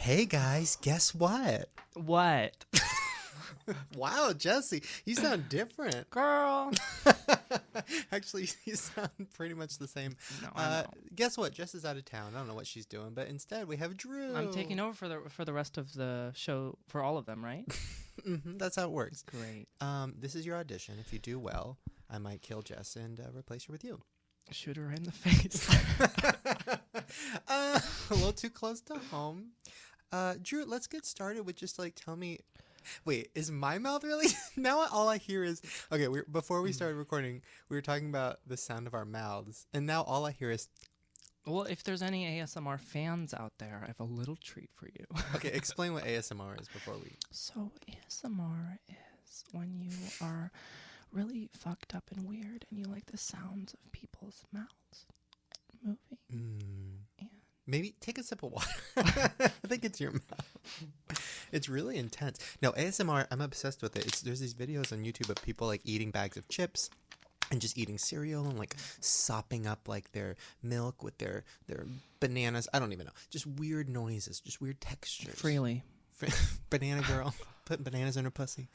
Hey guys, guess what? What? Wow, Jesse, you sound different. Girl. Actually, you sound pretty much the same. No, I know. Guess what? Jess is out of town. I don't know what she's doing, but instead we have Drew. I'm taking over for the rest of the show for all of them, right? That's how it works. Great. This is your audition. If you do well, I might kill Jess and replace her with you. Shoot her in the face. A little too close to home. Drew, let's get started with just tell me. Wait, is my mouth really? Now all I hear is okay. Before we started recording, we were talking about the sound of our mouths, and now all I hear is. Well, if there's any ASMR fans out there, I have a little treat for you. Okay, explain what ASMR is before we. So ASMR is when you are really fucked up and weird, and you like the sounds of people's mouths moving. And Maybe take a sip of water. I think it's your mouth. It's really intense. No, ASMR, I'm obsessed with it. There's these videos on YouTube of people eating bags of chips and just eating cereal and sopping up their milk with their bananas. I don't even know. Just weird noises, just weird textures. Freely. Banana girl putting bananas in her pussy.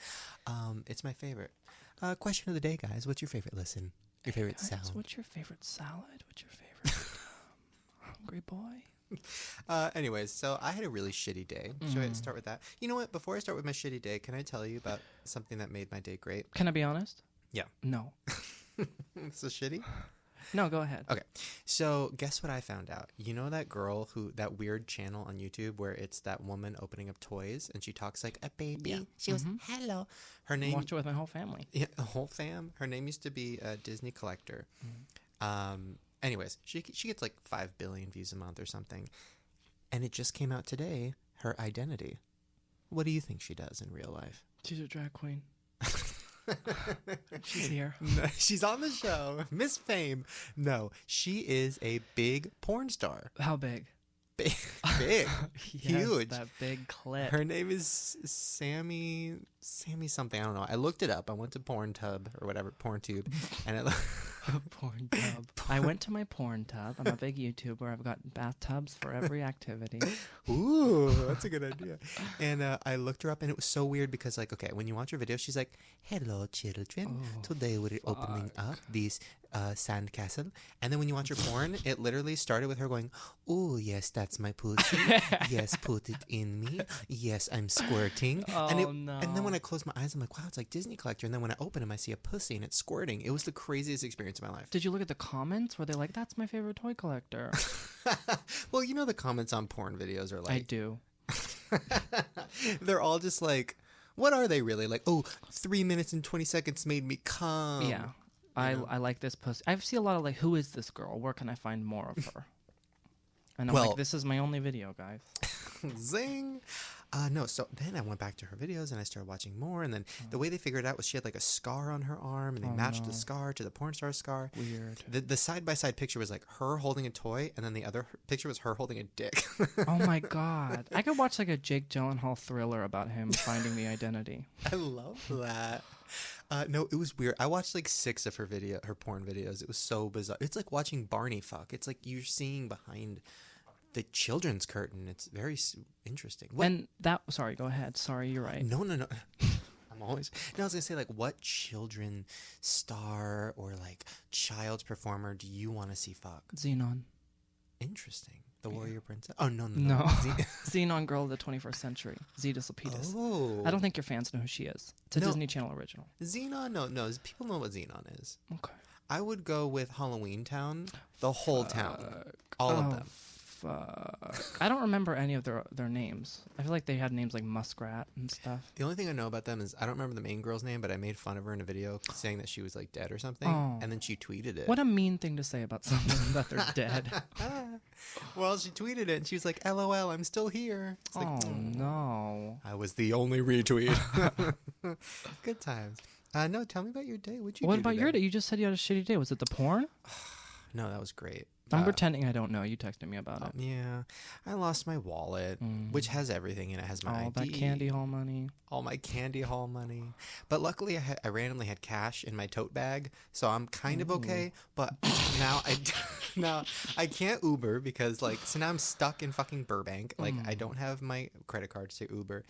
It's my favorite. Question of the day, guys. What's your favorite listen? Your favorite Guys, sound? what's your favorite salad? What's your favorite hungry boy? Anyways, so I had a really shitty day. Should I start with that? You know what? Before I start with my shitty day, can I tell you about something that made my day great? Can I be honest? Yeah. No. So shitty? No, go ahead. Okay. So guess what I found out? You know that girl that weird channel on YouTube where it's that woman opening up toys and she talks like a baby? Yeah. She goes, hello. Her name... Watch it with my whole family. Yeah, the whole fam. Her name used to be Disney Collector. Anyways, she gets 5 billion views a month or something. And it just came out today, her identity. What do you think she does in real life? She's a drag queen. She's here. No, she's on the show. Miss Fame. No, she is a big porn star. How big? Big. Yes, Huge. That big clip. Her name is Sammy something. I don't know. I looked it up. I went to PornTube or whatever, PornTube, and Porn tub. I went to my porn tub. I'm a big YouTuber. I've got bathtubs for every activity. Ooh, that's a good idea. And I looked her up, and it was so weird because, okay, when you watch her video, she's like, "Hello, children. Today we're opening up this sandcastle." And then when you watch her porn, it literally started with her going, "Oh, yes, that's my pussy. Yes, put it in me. Yes, I'm squirting." No. And then when I close my eyes, I'm like, wow, it's like Disney Collector. And then when I open them, I see a pussy, and it's squirting. It was the craziest experience of my life. Did you look at the comments? Were they like, "That's my favorite toy collector"? Well, you know the comments on porn videos are like... I do. They're all just like, what are they really? 3 minutes and 20 seconds made me come. Yeah. I like this pussy. I see a lot of who is this girl? Where can I find more of her? And I'm like, this is my only video, guys. Zing. No, so then I went back to her videos and I started watching more. And then the way they figured it out was she had a scar on her arm and they matched the scar to the porn star scar. Weird. The side-by-side picture was her holding a toy and then the other picture was her holding a dick. Oh my God. I could watch a Jake Gyllenhaal thriller about him finding the identity. I love that. No, it was weird. I watched 6 of her porn videos. It was so bizarre. It's like watching Barney fuck. It's like you're seeing behind the children's curtain. It's very interesting. Sorry, go ahead. Sorry, you're right. No. I'm always... No, I was going to say, what children star or, child performer do you want to see fuck? Xenon. Interesting. The Warrior Princess? Oh, no. Xenon girl of the 21st century. Zeta Sulpitas. Oh. I don't think your fans know who she is. It's a Disney Channel original. Xenon? No. People know what Xenon is. Okay. I would go with Halloween Town. The whole town. All of them. Fuck. I don't remember any of their names. I feel like they had names like Muskrat and stuff. The only thing I know about them is I don't remember the main girl's name, but I made fun of her in a video saying that she was dead or something. Oh. And then she tweeted it. What a mean thing to say about someone that they're dead. Well, she tweeted it and she was like, "LOL, I'm still here." It's no. I was the only retweet. Good times. No, tell me about your day. What about your day? You just said you had a shitty day. Was it the porn? No, that was great. I'm pretending I don't know. You texted me about it. Yeah. I lost my wallet, which has everything in it. It has my All ID. that candy haul money. All my candy haul money. But luckily, I randomly had cash in my tote bag, so I'm kind of okay. But now I can't Uber because, like, so now I'm stuck in fucking Burbank. Like, I don't have my credit card to Uber.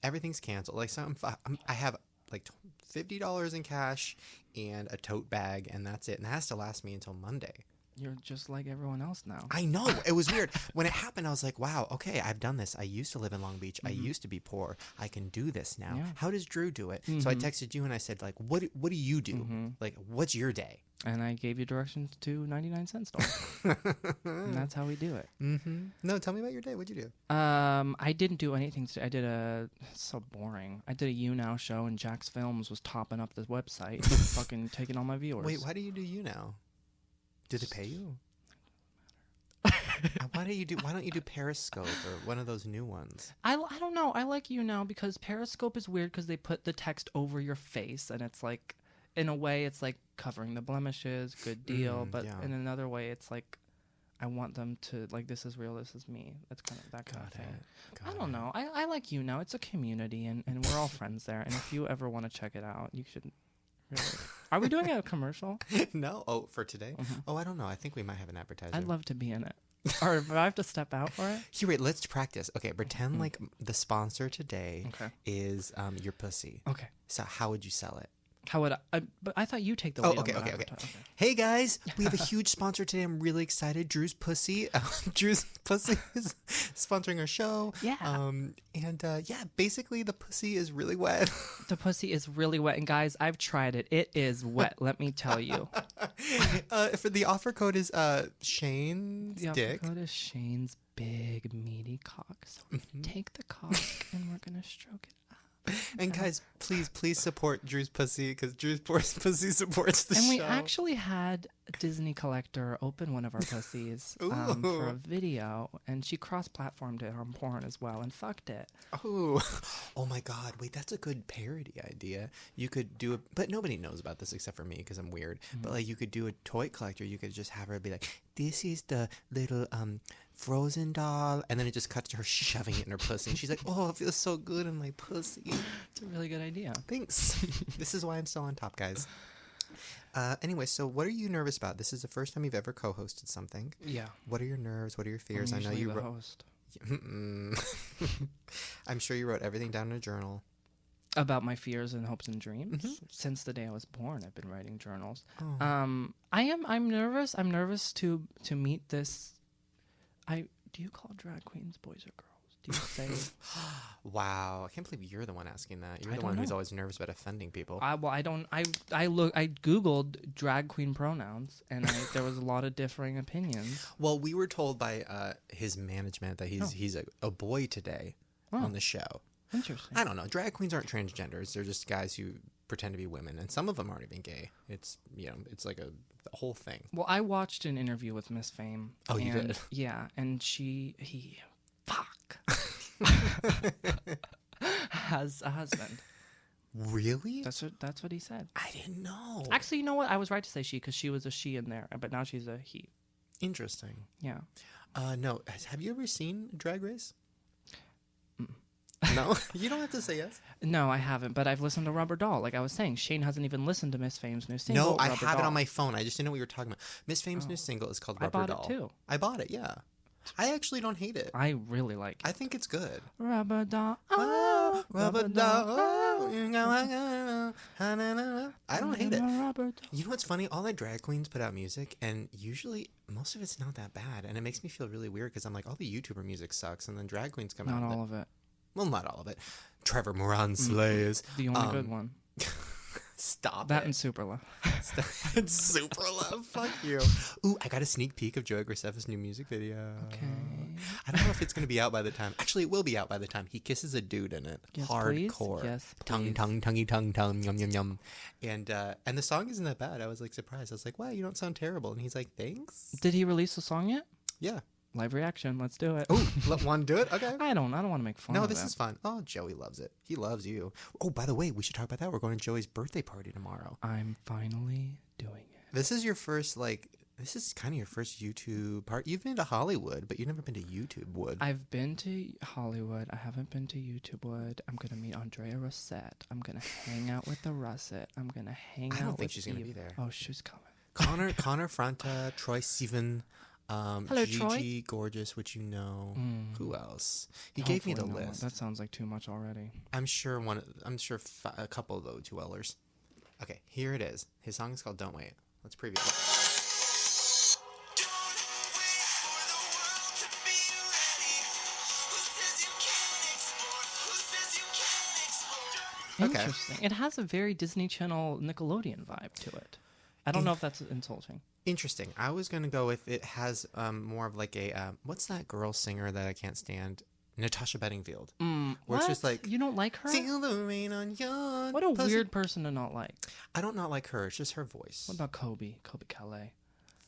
Everything's canceled. Like, so I have, like, $50 in cash and a tote bag, and that's it. And that has to last me until Monday. You're just like everyone else now. I know. It was weird. When it happened, I was like, wow, okay, I've done this. I used to live in Long Beach. I used to be poor. I can do this now. Yeah. How does Drew do it? So I texted you and I said, like, what do you do? Like, what's your day? And I gave you directions to 99-cent store. And that's how we do it. No, tell me about your day. What'd you do? I didn't do anything today. I did so boring. I did a You Now show and Jack's Films was topping up the website, fucking taking all my viewers. Wait, why do you do You Now? Do they pay you? Why don't you do Periscope or one of those new ones? I don't know. I like You Now because Periscope is weird because they put the text over your face and it's like, in a way, it's like covering the blemishes, good deal. But in another way, it's like, I want them to, like, this is real, this is me. That's kind of that kind of thing. I don't know. I like You Now. It's a community and we're all friends there. And if you ever want to check it out, you should. Really. Are we doing a commercial? No. Oh, for today? Oh, I don't know. I think we might have an advertiser. I'd love to be in it. Or if I have to step out for it? Here, wait, let's practice. Okay, pretend like the sponsor today is your pussy. Okay. So how would you sell it? How would I? But I thought you take the lead. Okay. Hey guys, we have a huge sponsor today. I'm really excited. Drew's Pussy. Drew's Pussy is sponsoring our show. Yeah. Basically the pussy is really wet. The pussy is really wet, and guys, I've tried it. It is wet. Let me tell you. For the offer code is Shane's dick. The offer code is Shane's big meaty cock. So we're gonna take the cock and we're gonna stroke it. And guys, please support Drew's Pussy because Drew's Pussy supports the show. And we actually had a Disney collector open one of our pussies for a video, and she cross-platformed it on porn as well and fucked it. Oh my God! Wait, that's a good parody idea. You could do it, but nobody knows about this except for me because I'm weird. But like, you could do a toy collector. You could just have her be like, "This is the little Frozen doll," and then it just cuts to her shoving it in her pussy, and she's like, "Oh, it feels so good in my pussy." It's a really good idea. Thanks. This is why I'm still on top, guys. Anyway, so what are you nervous about? This is the first time you've ever co-hosted something. Yeah. What are your nerves? What are your fears? I'm I know you the wrote. host. I'm sure you wrote everything down in a journal. About my fears and hopes and dreams. Since the day I was born, I've been writing journals. Oh. I'm nervous. I'm nervous to meet this. Do you call drag queens boys or girls? Do you say? Wow, I can't believe you're the one asking that. You're the one who's always nervous about offending people. I googled drag queen pronouns, and there was a lot of differing opinions. Well, we were told by his management that he's a boy today on the show. Interesting. I don't know. Drag queens aren't transgenders. They're just guys who pretend to be women, and some of them aren't even gay. It's it's like a whole thing. Well, I watched an interview with Miss Fame. Oh, you did? Yeah, and fuck has a husband. Really? That's what he said. I didn't know. Actually, you know what? I was right to say she because she was a she in there, but now she's a he. Interesting. Yeah. No. Have you ever seen Drag Race? No? You don't have to say yes. No, I haven't, but I've listened to Rubber Doll. Like I was saying, Shane hasn't even listened to Miss Fame's new single. No, I Rubber have Doll. it on my phone. I just didn't know what you were talking about. Miss Fame's new single is called Rubber Doll. I bought it too. I bought it, yeah. I actually don't hate it. I really like it. I think it's good. Rubber Doll. Oh, Rubber Doll. Oh, I don't hate it. You know what's funny? All the drag queens put out music, and usually most of it's not that bad. And it makes me feel really weird because I'm like, all the YouTuber music sucks, and then drag queens come out. Not all of it. Well, not all of it. Trevor Moran slays. The only good one. Stop that it. and Super Love. And Super Love. Fuck you. Ooh, I got a sneak peek of Joey Graceffa's new music video. Okay. I don't know if it's going to be out by the time. Actually, it will be out by the time. He kisses a dude in it. Yes, hardcore. Please. Yes, please. Tongue, yum, yum, yum. And the song isn't that bad. I was like surprised. I was like, wow, you don't sound terrible. And he's like, thanks. Did he release the song yet? Yeah. Live reaction. Let's do it. Oh, want to do it? Okay. I don't want to make fun of it. No, this is fun. Oh, Joey loves it. He loves you. Oh, by the way, we should talk about that. We're going to Joey's birthday party tomorrow. I'm finally doing it. This is your first, like, This is kind of your first YouTube part. You've been to Hollywood, but you've never been to YouTube Wood. I've been to Hollywood. I haven't been to YouTube Wood. I'm going to meet Andrea Rosette. I'm going to hang out with the Russet. I'm going to hang out with I don't think she's going to be there. Oh, she's coming. Connor Franta, Troy Sivan, Hello, Gigi Troy. Gorgeous, which you know. Who else? He gave me the list. That sounds like too much already. I'm sure a couple of the O2Lers. Okay, here it is. His song is called Don't Wait. Let's preview it. Interesting. Okay. It has a very Disney Channel Nickelodeon vibe to it. I don't know if that's insulting. Interesting. I was going to go with it has more of like a, what's that girl singer that I can't stand? Natasha Bedingfield. Where it's just like, you don't like her? Feel the rain on your What a weird person to not like. I don't not like her. It's just her voice. What about Kobe Calais?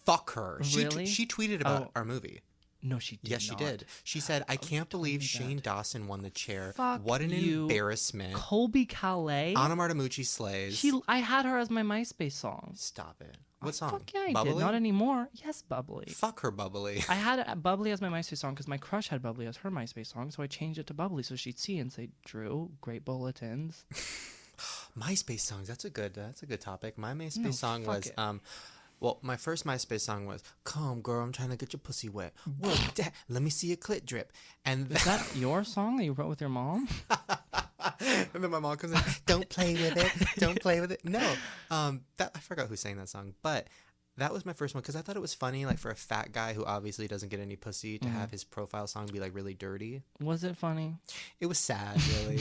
Fuck her. Really? She tweeted about our movie. No, she did Yes, not. she did. She said, I can't believe Shane Dawson won the chair. Fuck what an you. embarrassment. Colby Calais? Anna Martimucci slays. I had her as my MySpace song. Stop it. What song? Fuck yeah, I Bubbly? did. Not anymore. Yes, Bubbly. Fuck her, Bubbly. I had Bubbly as my MySpace song because my crush had Bubbly as her MySpace song, so I changed it to Bubbly so she'd see and say, Drew, great bulletins. MySpace songs. That's a good topic. My MySpace song was well, my first MySpace song was "Come, girl, I'm trying to get your pussy wet. Work that. Let me see your clit drip." And is that your song that you wrote with your mom? And then my mom comes in, "Don't play with it. Don't play with it." No, I forgot who sang that song, but that was my first one because I thought it was funny, like for a fat guy who obviously doesn't get any pussy to have his profile song be like really dirty. Was it funny? It was sad, really.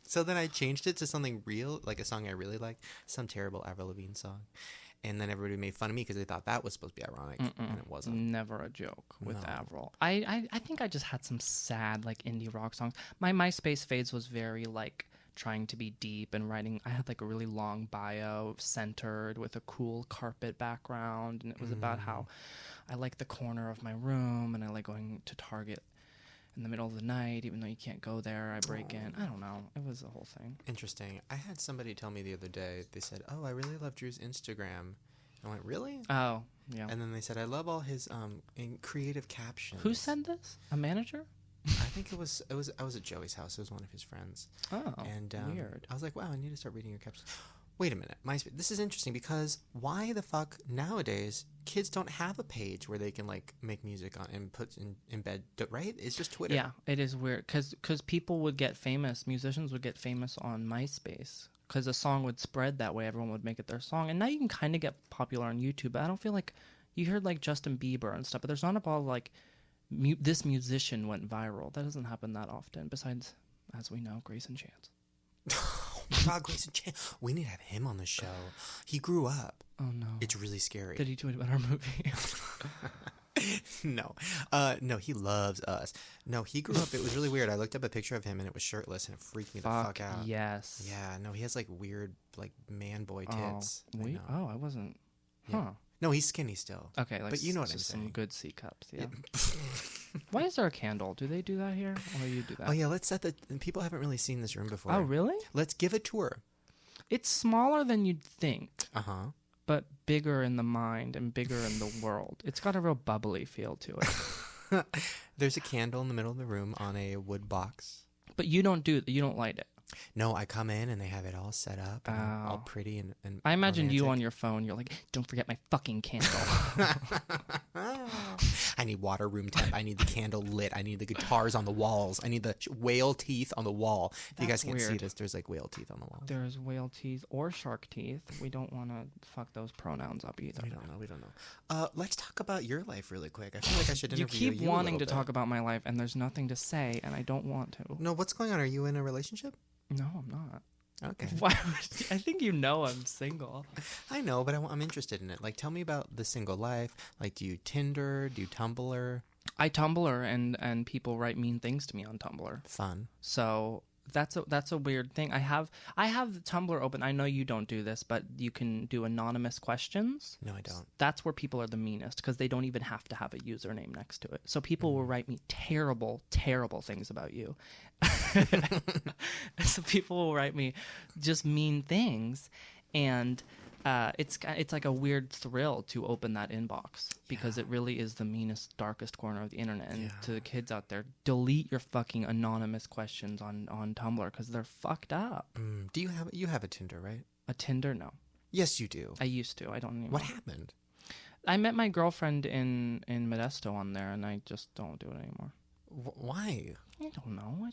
So then I changed it to something real, like a song I really liked, some terrible Avril Lavigne song. And then everybody made fun of me because they thought that was supposed to be ironic, and it wasn't. Never a joke with Avril. I think I just had some sad like indie rock songs. My MySpace phase was very like trying to be deep and writing. I had like a really long bio centered with a cool carpet background, and it was about how I like the corner of my room and I like going to Target in the middle of the night, even though you can't go there. I break in. I don't know. It was a whole thing. Interesting. I had somebody tell me the other day, they said, "Oh, I really love Drew's Instagram." I went, "Really?" Oh, yeah. And then they said, "I love all his creative captions." Who said this? A manager? I think I was at Joey's house. It was one of his friends. Oh, and weird. I was like, "Wow, I need to start reading your captions." Wait a minute. This is interesting because why the fuck nowadays kids don't have a page where they can like make music on and put embed, right? It's just Twitter. Yeah, it is weird because people would get famous, musicians would get famous on MySpace because a song would spread that way. Everyone would make it their song, and now you can kind of get popular on YouTube. But I don't feel like you heard like Justin Bieber and stuff, but there's not a lot of like this musician went viral. That doesn't happen that often. Besides, as we know, Grayson Chance. God, Grayson Chance. We need to have him on the show. He grew up. Oh no, it's really scary. Did he tweet about our movie? No, no, he loves us. No, he grew up. It was really weird. I looked up a picture of him and it was shirtless and it freaked me the fuck out. Yes. Yeah. No, he has like weird, like man boy tits. I wasn't. Yeah. Huh. No, he's skinny still. Okay, like, but you know what I'm saying. Some good C cups. Yeah. Why is there a candle? Do they do that here, or you do that? Oh yeah, let's set the. People haven't really seen this room before. Oh really? Let's give a tour. It's smaller than you'd think. But bigger in the mind and bigger in the world. It's got a real bubbly feel to it. There's a candle in the middle of the room on a wood box. But you don't light it. No, I come in and they have it all set up and all pretty and I imagine you on your phone. You're like, don't forget my fucking candle. I need water room temp. I need the candle lit. I need the guitars on the walls. I need the whale teeth on the wall. If you guys can't see this, there's like whale teeth on the wall. There's whale teeth or shark teeth. We don't want to fuck those pronouns up either. We don't know. Let's talk about your life really quick. I feel like I should interview you. You keep wanting to talk about my life, and there's nothing to say, and I don't want to. No, what's going on? Are you in a relationship? No, I'm not. Okay. Why? I think you know I'm single. I know, but I'm interested in it. Like, tell me about the single life. Like, do you Tinder? Do you Tumblr? I Tumblr, and people write mean things to me on Tumblr. Fun. So that's a weird thing. I have Tumblr open. I know you don't do this, but you can do anonymous questions. No, I don't. That's where people are the meanest because they don't even have to have a username next to it. So people will write me terrible, terrible things about you. So people will write me just mean things, and it's like a weird thrill to open that inbox because it really is the meanest, darkest corner of the internet. And to the kids out there, delete your fucking anonymous questions on Tumblr because they're fucked up. Do you have a Tinder, right? A Tinder? No. Yes, you do. I used to. I don't anymore. What happened? I met my girlfriend in Modesto on there, and I just don't do it anymore. Why? I don't know.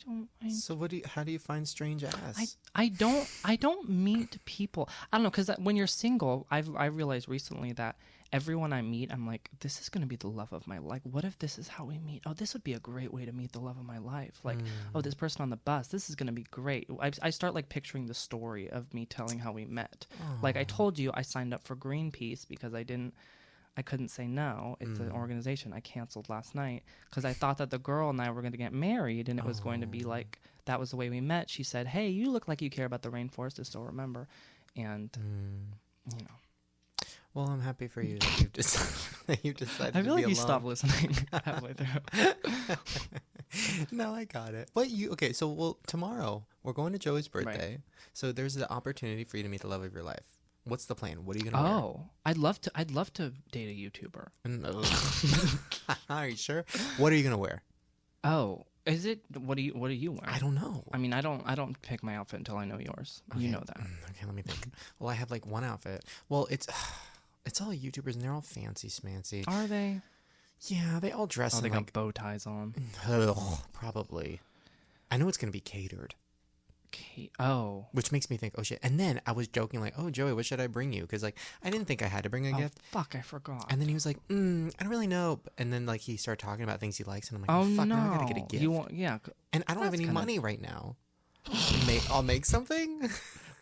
So how do you find strange ass? I don't meet people. I don't know, because when you're single, I realized recently that everyone I meet, I'm like, this is going to be the love of my life. What if this is how we meet? Oh, this would be a great way to meet the love of my life. Like, oh, this person on the bus, this is going to be great. I start like picturing the story of me telling how we met. Like I told you, I signed up for Greenpeace because I couldn't say no. It's an organization. I canceled last night because I thought that the girl and I were going to get married, and it was going to be like, that was the way we met. She said, hey, you look like you care about the rainforest. I still remember. And, you know. Well, I'm happy for you that you've decided I feel to be like you alone. stopped listening halfway through. No, I got it. Okay, so tomorrow we're going to Joey's birthday. Right. So there's the opportunity for you to meet the love of your life. What's the plan? What are you gonna wear? Oh, I'd love to date a YouTuber. No. Are you sure? What are you gonna wear? Oh, is it? What do you wear? I don't know. I mean, I don't pick my outfit until I know yours. Okay. You know that. Okay, let me think. Well, I have like one outfit. Well, it's all YouTubers and they're all fancy smancy. Are they? Yeah, they all dress. They got bow ties on. Probably. I know it's gonna be catered. Oh. Which makes me think, oh shit. And then I was joking like, oh Joey, what should I bring you? Because like I didn't think I had to bring a gift. Fuck, I forgot. And then he was like, I don't really know. And then like he started talking about things he likes, and I'm like, oh fuck, no, now I gotta get a gift. And I don't have any money right now. I'll make something.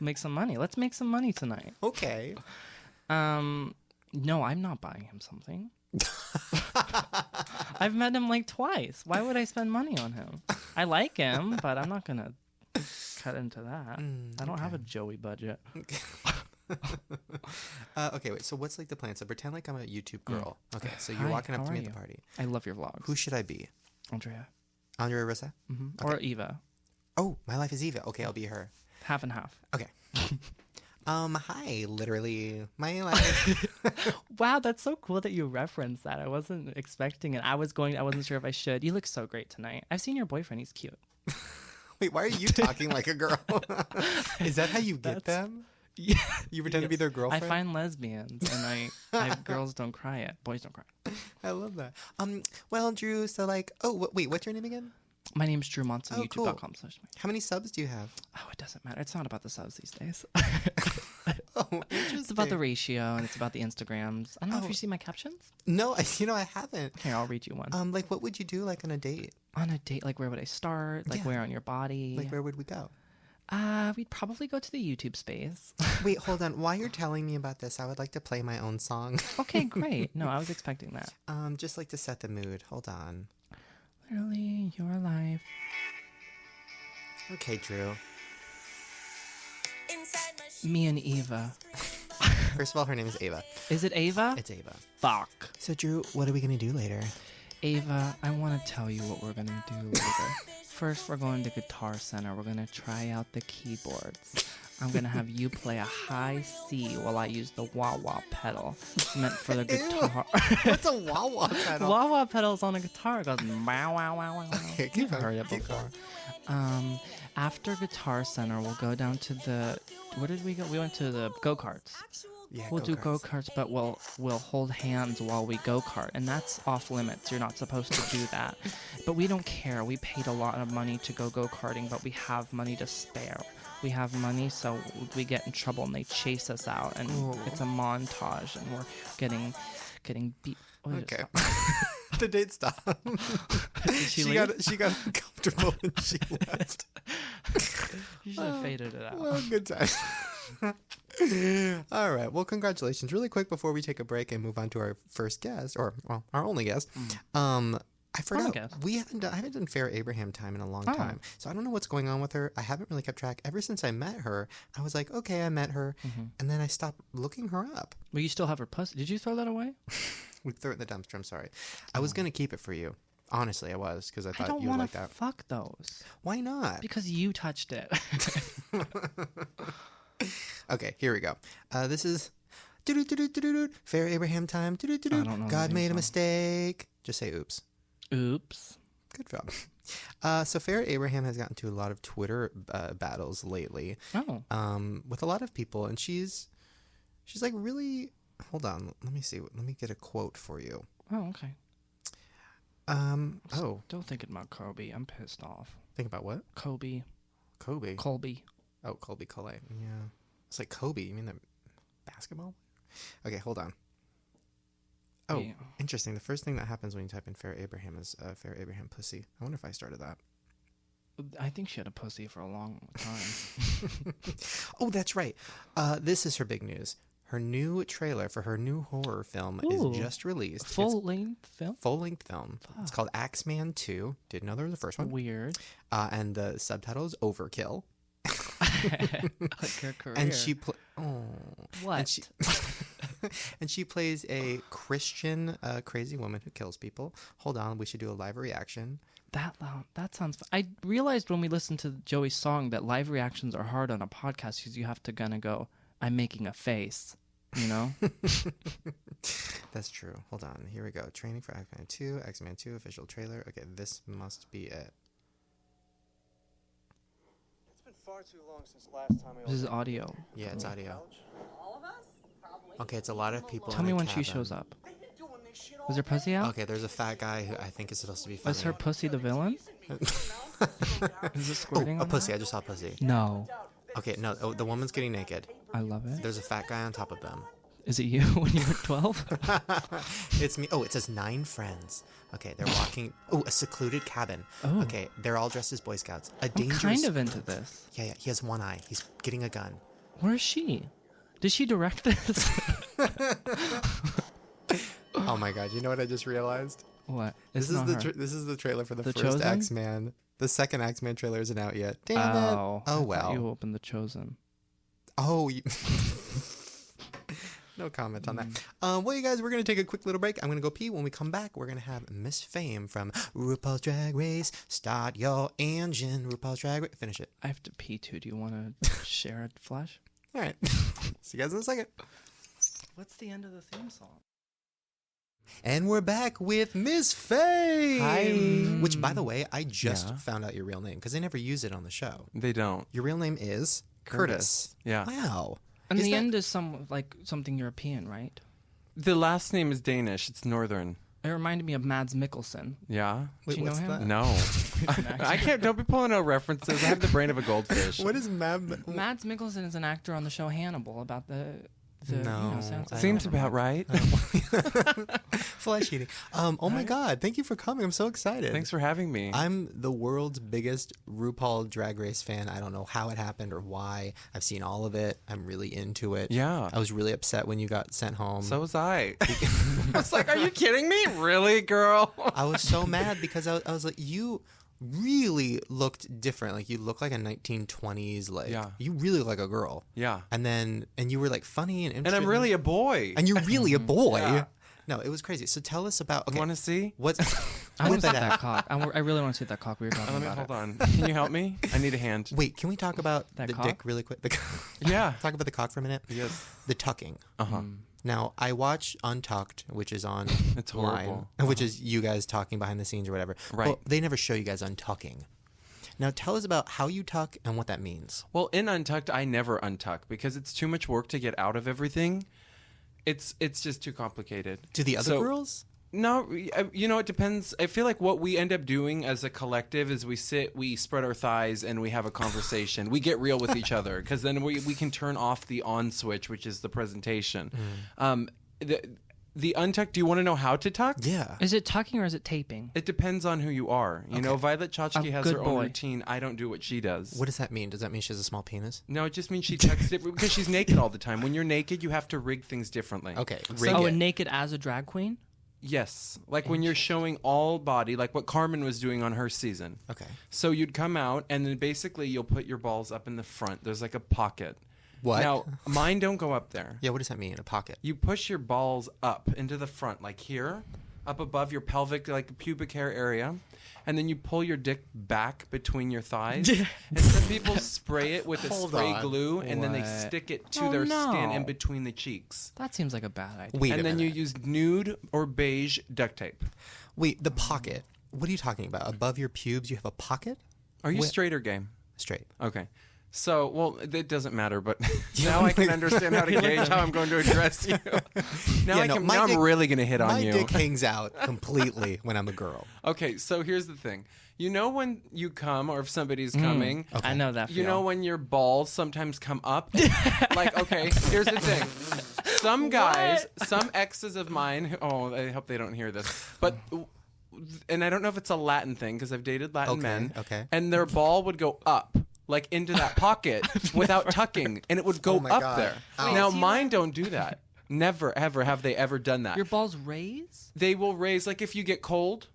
Make some money. Let's make some money tonight. Okay. No, I'm not buying him something. I've met him like twice. Why would I spend money on him? I like him, but I'm not gonna cut into that. I don't have a Joey budget. Okay, wait. So what's like the plan? So pretend like I'm a YouTube girl. Okay, so you're walking up to me at the party. I love your vlogs. Who should I be? Andrea Rissa? Mm-hmm. Okay. Or Eva. Oh, my life is Eva. Okay, I'll be her. Half and half. Okay. Hi, literally my life. Wow, that's so cool that you referenced that. I wasn't expecting it. I wasn't sure if I should. You look so great tonight. I've seen your boyfriend. He's cute. Wait, why are you talking like a girl? Is that how you get them? Yeah. You pretend to be their girlfriend? I find lesbians, and girls don't cry yet. Boys don't cry. I love that. Well, Drew, so like, wait, what's your name again? My name's Drew Monson, YouTube.com/. How many subs do you have? Oh, it doesn't matter. It's not about the subs these days. Oh, interesting. It's about the ratio, and it's about the Instagrams. I don't know if you see my captions. No, I haven't. Here, I'll read you one. Like, what would you do, like, on a date? On a date, like, where would I start? Like, where on your body? Like, where would we go? We'd probably go to the YouTube space. Wait, hold on. While you're telling me about this, I would like to play my own song. Okay, great. No, I was expecting that. Just like to set the mood. Hold on. Literally, your life. Okay, Drew. Me and Eva. First of all, her name is Ava. Is it Ava? It's Ava. Fuck. So, Drew, what are we going to do later? Ava, I want to tell you what we're going to do later. First, we're going to Guitar Center. We're going to try out the keyboards. I'm going to have you play a high C while I use the wah-wah pedal. It's meant for the guitar. What's a wah-wah pedal? Wah-wah pedal's on a guitar. It goes wow, wow, wow, wow. Okay, You've heard it before. After Guitar Center, we'll go down to the... Where did we go? We went to the go-karts. Yeah, we'll do go-karts, but we'll hold hands while we go-kart, and that's off limits. You're not supposed to do that. But we don't care. We paid a lot of money to go go-karting, but we have money to spare. We have money, so we get in trouble, and they chase us out, and it's a montage, and we're getting beat. Oh, okay. The date stopped. She got uncomfortable and she left. You should have faded it out. Well, good time. All right. Well, congratulations. Really quick before we take a break and move on to our first guest, or well, our only guest. I forgot. I haven't done Farrah Abraham time in a long time, so I don't know what's going on with her. I haven't really kept track. Ever since I met her, I was like, okay, I met her, and then I stopped looking her up. Well, you still have her pussy. Did you throw that away? We threw it in the dumpster. I'm sorry. I was gonna keep it for you. Honestly, I was, because I thought you would like that. I don't want to fuck those. Why not? Because you touched it. Okay, here we go. This is Fair Abraham time. I don't know God the made a song. mistake. Just say oops. Oops. Good job. So Fair Abraham has gotten to a lot of Twitter battles lately. Oh. With a lot of people, and she's like really. Hold on, let me see. Let me get a quote for you. Oh, okay. Still thinking about Kobe. I'm pissed off. Think about what? Kobe. Colby. Oh, Colby Collet. Yeah. It's like Kobe. You mean the basketball? Okay, hold on. Oh, yeah. Interesting. The first thing that happens when you type in Fair Abraham is Fair Abraham pussy. I wonder if I started that. I think she had a pussy for a long time. Oh, that's right. This is her big news. Her new trailer for her new horror film is just released. Full-length film? Full-length film. Fuck. It's called Axeman 2. Didn't know there was a first one. Weird. And the subtitle is Overkill. Like her career. And she what? And she plays a Christian crazy woman who kills people. Hold on, we should do a live reaction. That sounds fun. I realized when we listened to Joey's song that live reactions are hard on a podcast because you have to kind of go, I'm making a face, you know? That's true. Hold on. Here we go. Training for Axeman 2. Axeman 2 official trailer. Okay, this must be it. It's been far too long since last time This is audio. Yeah, it's audio. Okay, it's a lot of people. Tell me when she shows up. Is her pussy out? Okay, there's a fat guy who I think is supposed to be funny. Was her pussy the villain? Is it squirting a on pussy. her? I just saw a pussy. No. Okay, no, the woman's getting naked. I love it. There's a fat guy on top of them. Is it you when you were 12? It's me. Oh, it says 9 friends. Okay, they're walking. Oh, a secluded cabin. Oh. Okay, they're all dressed as Boy Scouts. I'm kind of into this. Yeah, he has one eye. He's getting a gun. Where is she? Did she direct this? Oh my god, you know what I just realized? What? This is the trailer for the first Chosen? Axeman. The second Axeman trailer isn't out yet. Damn it. Oh Oh well. You opened The Chosen. Oh, no comment on that. Well, you guys, we're going to take a quick little break. I'm going to go pee. When we come back, we're going to have Miss Fame from RuPaul's Drag Race. Start your engine, RuPaul's Drag Race. Finish it. I have to pee too. Do you want to share a flash? All right. See you guys in a second. What's the end of the theme song? And we're back with Miss Fame. Hi. Which, by the way, I just found out your real name because they never use it on the show. They don't. Your real name is Curtis. Yeah. Wow. And the end is something European, right? The last name is Danish. It's northern. It reminded me of Mads Mikkelsen. Yeah. Wait, Do you know what's him? that? No. I can't. Don't be pulling out references. I have the brain of a goldfish. What is Mab? Mads Mikkelsen is an actor on the show Hannibal about the No, sounds like Seems about right. Flesh eating. Oh my god, thank you for coming. I'm so excited. Thanks for having me. I'm the world's biggest RuPaul Drag Race fan. I don't know how it happened or why. I've seen all of it. I'm really into it. Yeah. I was really upset when you got sent home. So was I. I was like, are you kidding me? Really, girl? I was so mad because I was like, you really looked different. Like you look like a 1920s, like you really look like a girl. Yeah. And you were like funny and interesting. And I'm really a boy. And you're really a boy. Yeah. No, it was crazy. So tell us about. Okay, You want to see? what's I want what's to see that? that cock. I really want to see that cock we were talking about. Hold on. Can you help me? I need a hand. Wait, can we talk about That the cock? dick really quick? Yeah. Talk about the cock for a minute. Yes. The tucking. Uh-huh. Now, I watch Untucked, which is on It's horrible. which is you guys talking behind the scenes or whatever. Right. Well, they never show you guys untucking. Now, tell us about how you tuck and what that means. Well, in Untucked, I never untuck because it's too much work to get out of everything. It's just too complicated. Do the other girls? No, it depends. I feel like what we end up doing as a collective is we spread our thighs, and we have a conversation. We get real with each other because then we can turn off the on switch, which is the presentation. The untuck, do you want to know how to tuck? Yeah. Is it tucking or is it taping? It depends on who you are. You know, Violet Chachki has good her boy. own routine. I don't do what she does. What does that mean? Does that mean she has a small penis? No, it just means she tucks it because she's naked all the time. When you're naked, you have to rig things differently. Okay. And naked as a drag queen? Yes. Like when you're showing all body, like what Carmen was doing on her season. Okay. So you'd come out and then basically you'll put your balls up in the front. There's like a pocket. What? Now, mine don't go up there. Yeah, what does that mean? A pocket? You push your balls up into the front, like here, up above your pelvic, like pubic hair area. and then you pull your dick back between your thighs. And some people spray it with a spray glue, and then they stick it to their skin in between the cheeks. That seems like a bad idea. Wait and a then you minute. use nude or beige duct tape. Wait, the pocket. What are you talking about? Above your pubes, you have a pocket? Are you straight or gay? Straight. Okay. So, well, it doesn't matter, but now I can understand how to gauge how I'm going to address you. Now, now I'm really going to hit on you. My dick hangs out completely when I'm a girl. Okay, so here's the thing. You know when you come or if somebody's coming. Okay. I know that feel. You know when your balls sometimes come up? Like, okay, here's the thing. Some guys, some exes of mine, I hope they don't hear this, but... And I don't know if it's a Latin thing because I've dated Latin men. Okay. And their ball would go up, like into that pocket without tucking, and it would go up God. there. Ow. Now mine don't do that. Never ever have they ever done that. Your balls raise? They will raise, like if you get cold,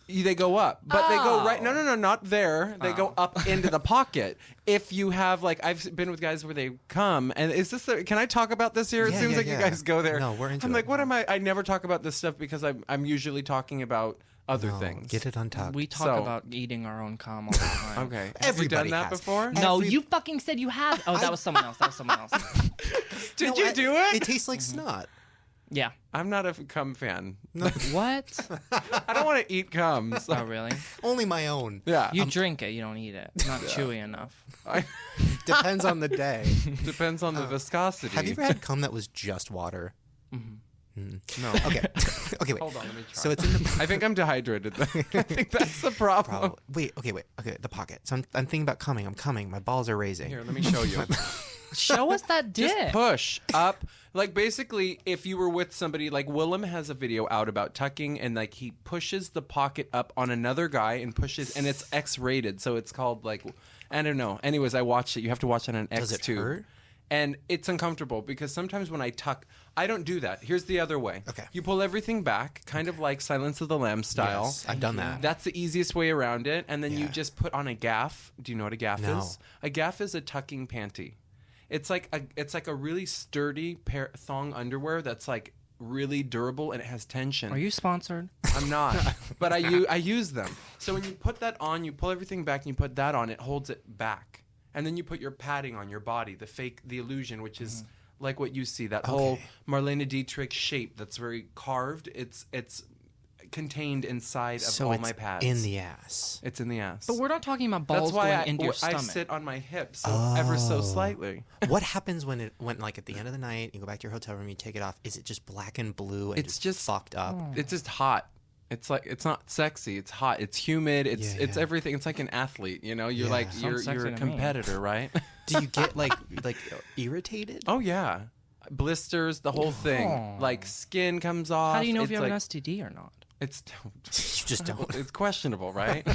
they go up, but they go right. No, not there. They go up into the pocket. If you have, like, I've been with guys where they come, and is this? Can I talk about this here? It seems like you guys go there. No, we're into I'm it. like, what am I? I never talk about this stuff because I'm usually talking about other things. Get it untucked. We talk about eating our own cum all the time. Okay. Everybody have you done that has. before? No, you fucking said you have. Oh, that was someone else. Did you do it? It tastes like snot. Yeah. I'm not a cum fan. What? I don't want to eat cum. So. Oh, really? Only my own. Yeah. You drink it. You don't eat it. It's not chewy enough. Depends on the day. Depends on the viscosity. Have you ever had cum that was just water? No. Okay. Okay, wait. Hold on, let me try. So it's in the I think I'm dehydrated. I think that's the problem. Probably. Wait. Okay, the pocket. So I'm thinking about coming. I'm coming. My balls are raising. Here, let me show you. Show us that dick. Just push up. Like, basically, if you were with somebody, like Willem has a video out about tucking, and like he pushes the pocket up on another guy and pushes, and it's X-rated, so it's called like, I don't know. Anyways, I watched it. You have to watch it on X2. Does it hurt? And it's uncomfortable because sometimes when I tuck, I don't do that. Here's the other way. Okay. You pull everything back, kind of like Silence of the Lambs style. Yes, I've done that. That's the easiest way around it. And then you Yeah. just put on a gaff. Do you know what a gaff No. is? A gaff is a tucking panty. It's like a really sturdy thong underwear that's like really durable and it has tension. Are you sponsored? I'm not, but I use them. So when you put that on, you pull everything back and you put that on, it holds it back. And then you put your padding on your body, the illusion, which is like what you see, that whole Marlene Dietrich shape that's very carved. It's contained inside of all my pads. in the ass. It's in the ass. But we're not talking about balls That's why going into your stomach. I sit on my hips ever so slightly. What happens when like at the end of the night, you go back to your hotel room, you take it off? Is it just black and blue and It's just fucked up? It's just hot. It's like, it's not sexy. It's hot. It's humid. It's everything. It's like an athlete. You know, you're like you're Sounds sexy a to me. competitor, right? Do you get like irritated? Oh yeah, blisters, the whole thing. Oh. Like skin comes off. How do you know if It's you have like, an STD or not? It's You just don't. it's questionable, right?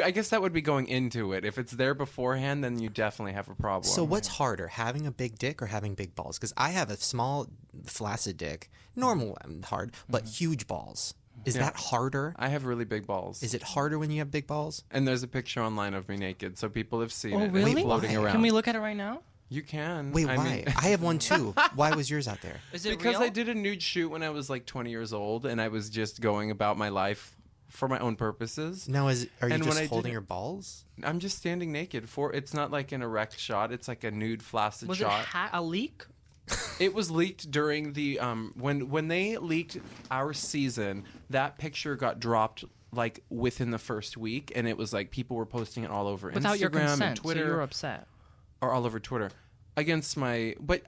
I guess that would be going into it. If it's there beforehand, then you definitely have a problem. So what's harder, having a big dick or having big balls? Because I have a small, flaccid dick, normal and hard, but huge balls. Is that harder? I have really big balls. Is it harder when you have big balls? And there's a picture online of me naked, so people have seen Oh, it. really? It's floating Why? around. Can we look at it right now? You can. Wait, I why? mean- I have one too. Why was yours out there? Is it because real? I did a nude shoot when I was like 20 years old, and I was just going about my life for my own purposes. Now, are you And when just I did holding it- your balls? I'm just standing naked. It's not like an erect shot. It's like a nude, flaccid Was shot. it a leak? It was leaked during the when they leaked our season. That picture got dropped like within the first week, and it was like people were posting it all over Without Instagram your consent, and Twitter, so you were upset. or all over Twitter against my. But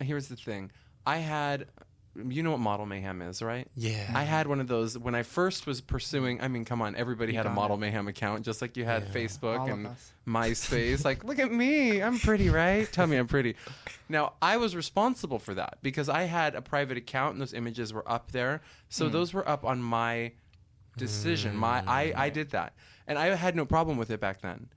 here's the thing: I had. You know what Model Mayhem is, right? Yeah. I had one of those when I first was pursuing. I mean, come on, everybody had a got Model Mayhem account, just like you had Facebook All of and us. MySpace. Like, look at me, I'm pretty, right? Tell me I'm pretty. Now, I was responsible for that because I had a private account and those images were up there. So those were up on my decision. I did that, and I had no problem with it back then.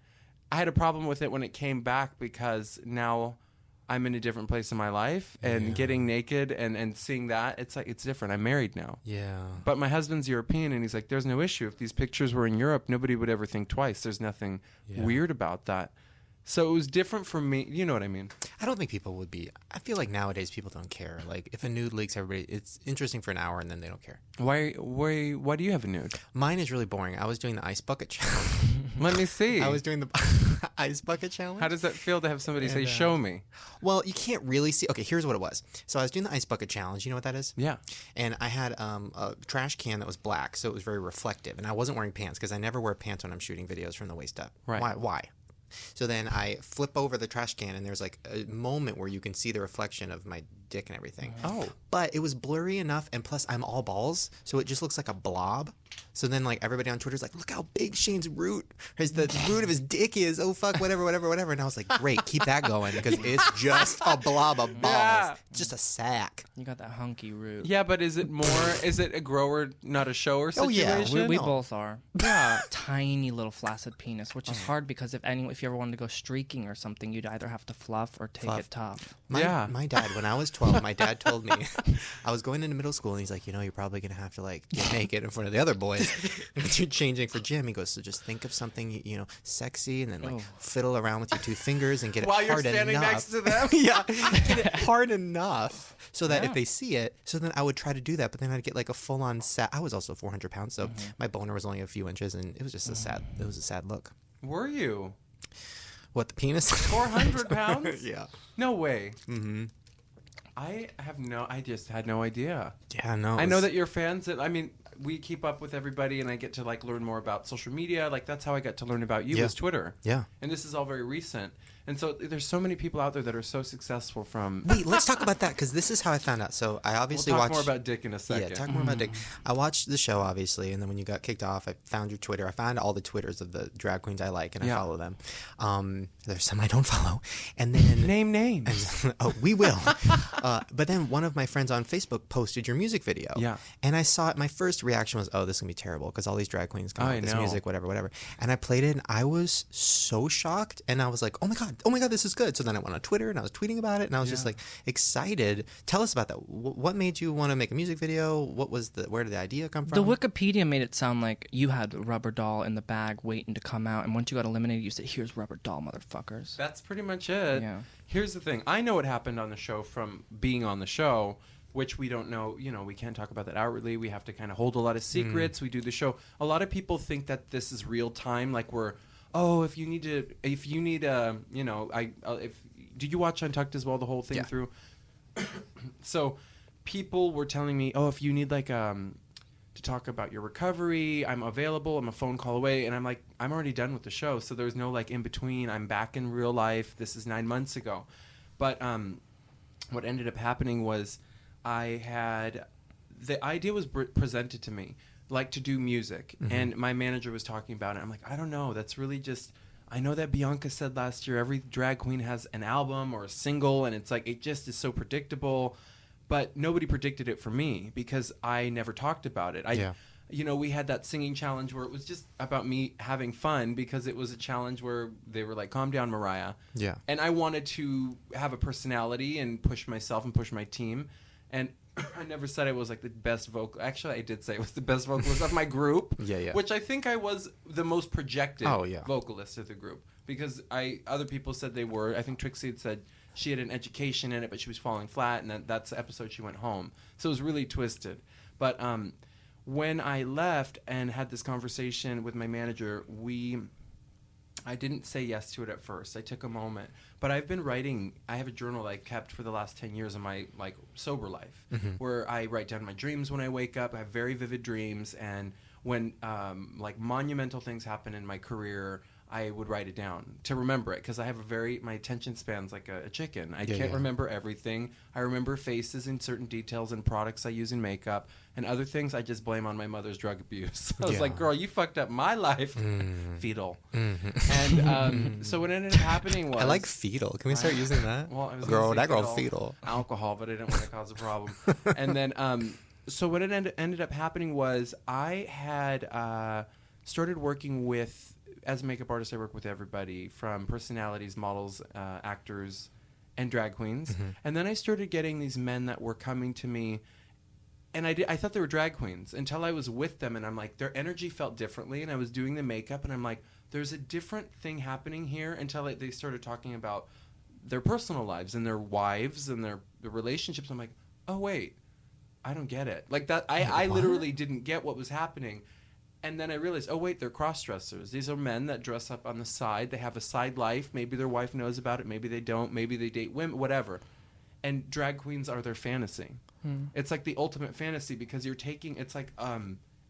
I had a problem with it when it came back because now I'm in a different place in my life, and getting naked and seeing that, it's like, it's different. I'm married now. Yeah. But my husband's European, and he's like, there's no issue. If these pictures were in Europe, nobody would ever think twice. There's nothing weird about that. So it was different for me. You know what I mean? I don't think people would be. I feel like nowadays people don't care. Like if a nude leaks, everybody, it's interesting for an hour and then they don't care. Why do you have a nude? Mine is really boring. I was doing the ice bucket challenge. Let me see. I was doing the ice bucket challenge. How does that feel to have somebody say, show me? Well, you can't really see. Okay, here's what it was. So I was doing the ice bucket challenge. You know what that is? Yeah. And I had a trash can that was black, so it was very reflective. And I wasn't wearing pants because I never wear pants when I'm shooting videos from the waist up. Right. Why? So then I flip over the trash can, and there's like a moment where you can see the reflection of my dick and everything. Oh. But it was blurry enough, and plus I'm all balls, so it just looks like a blob. So then like everybody on Twitter's like, look how big Shane's root, the root of his dick is. Oh fuck, whatever. And I was like, great, keep that going because it's just a blob of balls, Yeah. just a sack. You got that hunky root. Yeah, but is it a grower, not a shower Oh, yeah. situation? We No. both are. Yeah. Tiny little flaccid penis, which is hard because if you ever wanted to go streaking or something, you'd either have to fluff or take it tough. My dad, when I was 12, my dad told me, I was going into middle school, and he's like, you're probably going to have to like get naked in front of the other boys when you're changing for gym. He goes, so just think of something, sexy, and then like fiddle around with your two fingers and get it While you're hard standing enough. next to them? Yeah, get it hard enough so that Yeah. if they see it, so then I would try to do that, but then I'd get like a full-on I was also 400 pounds, so my boner was only a few inches, and it was just a sad look. Were you? What, the penis? 400 pounds? Yeah. No way. Mm-hmm. I just had no idea. Yeah, no. I know that you're fans. We keep up with everybody, and I get to like learn more about social media. Like that's how I got to learn about you, Yeah. is Twitter. Yeah. And this is all very recent. And so there's so many people out there that are so successful from. Wait, let's talk about that because this is how I found out. So I obviously We'll talk watched more about Dick in a second. Yeah, talk more about Dick. I watched the show obviously, and then when you got kicked off, I found your Twitter. I found all the Twitters of the drag queens I like, and I follow them. There's some I don't follow, and then Name names. oh, we will. But then one of my friends on Facebook posted your music video. Yeah. And I saw it. My first reaction was, "Oh, this is gonna be terrible," because all these drag queens come out with this know. music, whatever. And I played it, and I was so shocked, and I was like, "Oh my god, this is good." So then I went on Twitter, and I was tweeting about it, and I was just like excited. Tell us about that. What made you want to make a music video? Where did the idea come from? The Wikipedia made it sound like you had a rubber doll in the bag waiting to come out, and once you got eliminated, you said, "Here's rubber doll, motherfuckers." That's pretty much it. Yeah. Here's the thing. I know what happened on the show from being on the show, which we don't know. We can't talk about that outwardly. We have to kind of hold a lot of secrets. We do the show. A lot of people think that this is real time. Like did you watch Untucked as well, the whole thing through? So people were telling me, if you need to talk about your recovery, I'm available. I'm a phone call away. And I'm like, I'm already done with the show. So there's no in between. I'm back in real life. This is 9 months ago. But what ended up happening was the idea was presented to me, to do music. Mm-hmm. And my manager was talking about it. I'm like, I don't know. That's really just... I know that Bianca said last year every drag queen has an album or a single, and it's it just is so predictable. But nobody predicted it for me because I never talked about it. We had that singing challenge where it was just about me having fun because it was a challenge where they were like, calm down, Mariah. Yeah. And I wanted to have a personality and push myself and push my team. And I never said I was the best vocal. Actually, I did say I was the best vocalist of my group. Yeah. Which I think I was the most projected vocalist of the group because other people said they were. I think Trixie had said she had an education in it, but she was falling flat, and that's the episode she went home. So it was really twisted. But when I left and had this conversation with my manager, I didn't say yes to it at first. I took a moment. But I've been writing. I have a journal I kept for the last 10 years of my sober life, where I write down my dreams when I wake up. I have very vivid dreams, and when monumental things happen in my career, I would write it down to remember it because I have my attention span's like a chicken. I can't remember everything. I remember faces and certain details and products I use in makeup, and other things I just blame on my mother's drug abuse. I was like, girl, you fucked up my life. Fetal. And so what ended up happening was... I like fetal. Can we start using that? Well, I was girl fetal. Alcohol, but I didn't want to cause a problem. And then, so what ended up happening was I had started working with... As a makeup artist, I work with everybody from personalities, models, actors, and drag queens. And then I started getting these men that were coming to me, and I thought they were drag queens until I was with them, and I'm like, their energy felt differently, and I was doing the makeup, and I'm like, there's a different thing happening here until they started talking about their personal lives and their wives and their relationships. I'm like, oh wait, I don't get it. Like that, I literally didn't get what was happening. And then I realized, oh wait, they're cross-dressers. These are men that dress up on the side. They have a side life. Maybe their wife knows about it. Maybe they don't. Maybe they date women, whatever. And drag queens are their fantasy. It's like the ultimate fantasy because you're taking, it's like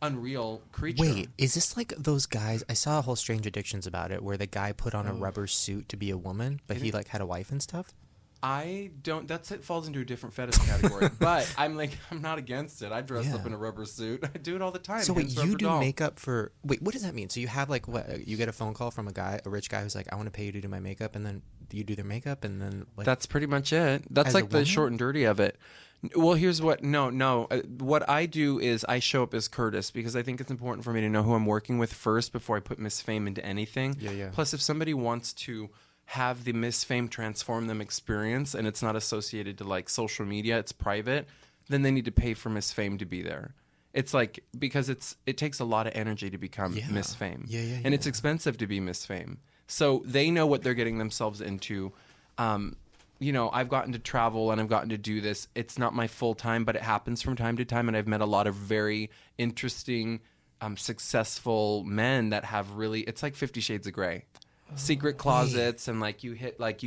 unreal creature. Wait, is this like those guys? I saw a whole Strange Addictions about it where the guy put on a rubber suit to be a woman, but he like had a wife and stuff. I don't. It falls into a different fetish category. But I'm not against it. I dress up in a rubber suit. I do it all the time. So wait, you do makeup for? Wait, what does that mean? So you have like what? You get a phone call from a rich guy who's like, I want to pay you to do my makeup, and then you do their makeup, and then like, that's pretty much it. That's like the short and dirty of it. Well, here's what. No. What I do is I show up as Curtis because I think it's important for me to know who I'm working with first before I put Miss Fame into anything. Yeah. Plus, if somebody wants to have the Miss Fame transform them experience and it's not associated to like social media, it's private, then they need to pay for Miss Fame to be there. It's like, because it takes a lot of energy to become Miss Fame. And it's expensive to be Miss Fame. So they know what they're getting themselves into. I've gotten to travel and I've gotten to do this. It's not my full time, but it happens from time to time. And I've met a lot of very interesting, successful men that have really, it's like 50 Shades of Grey. Secret closets and like you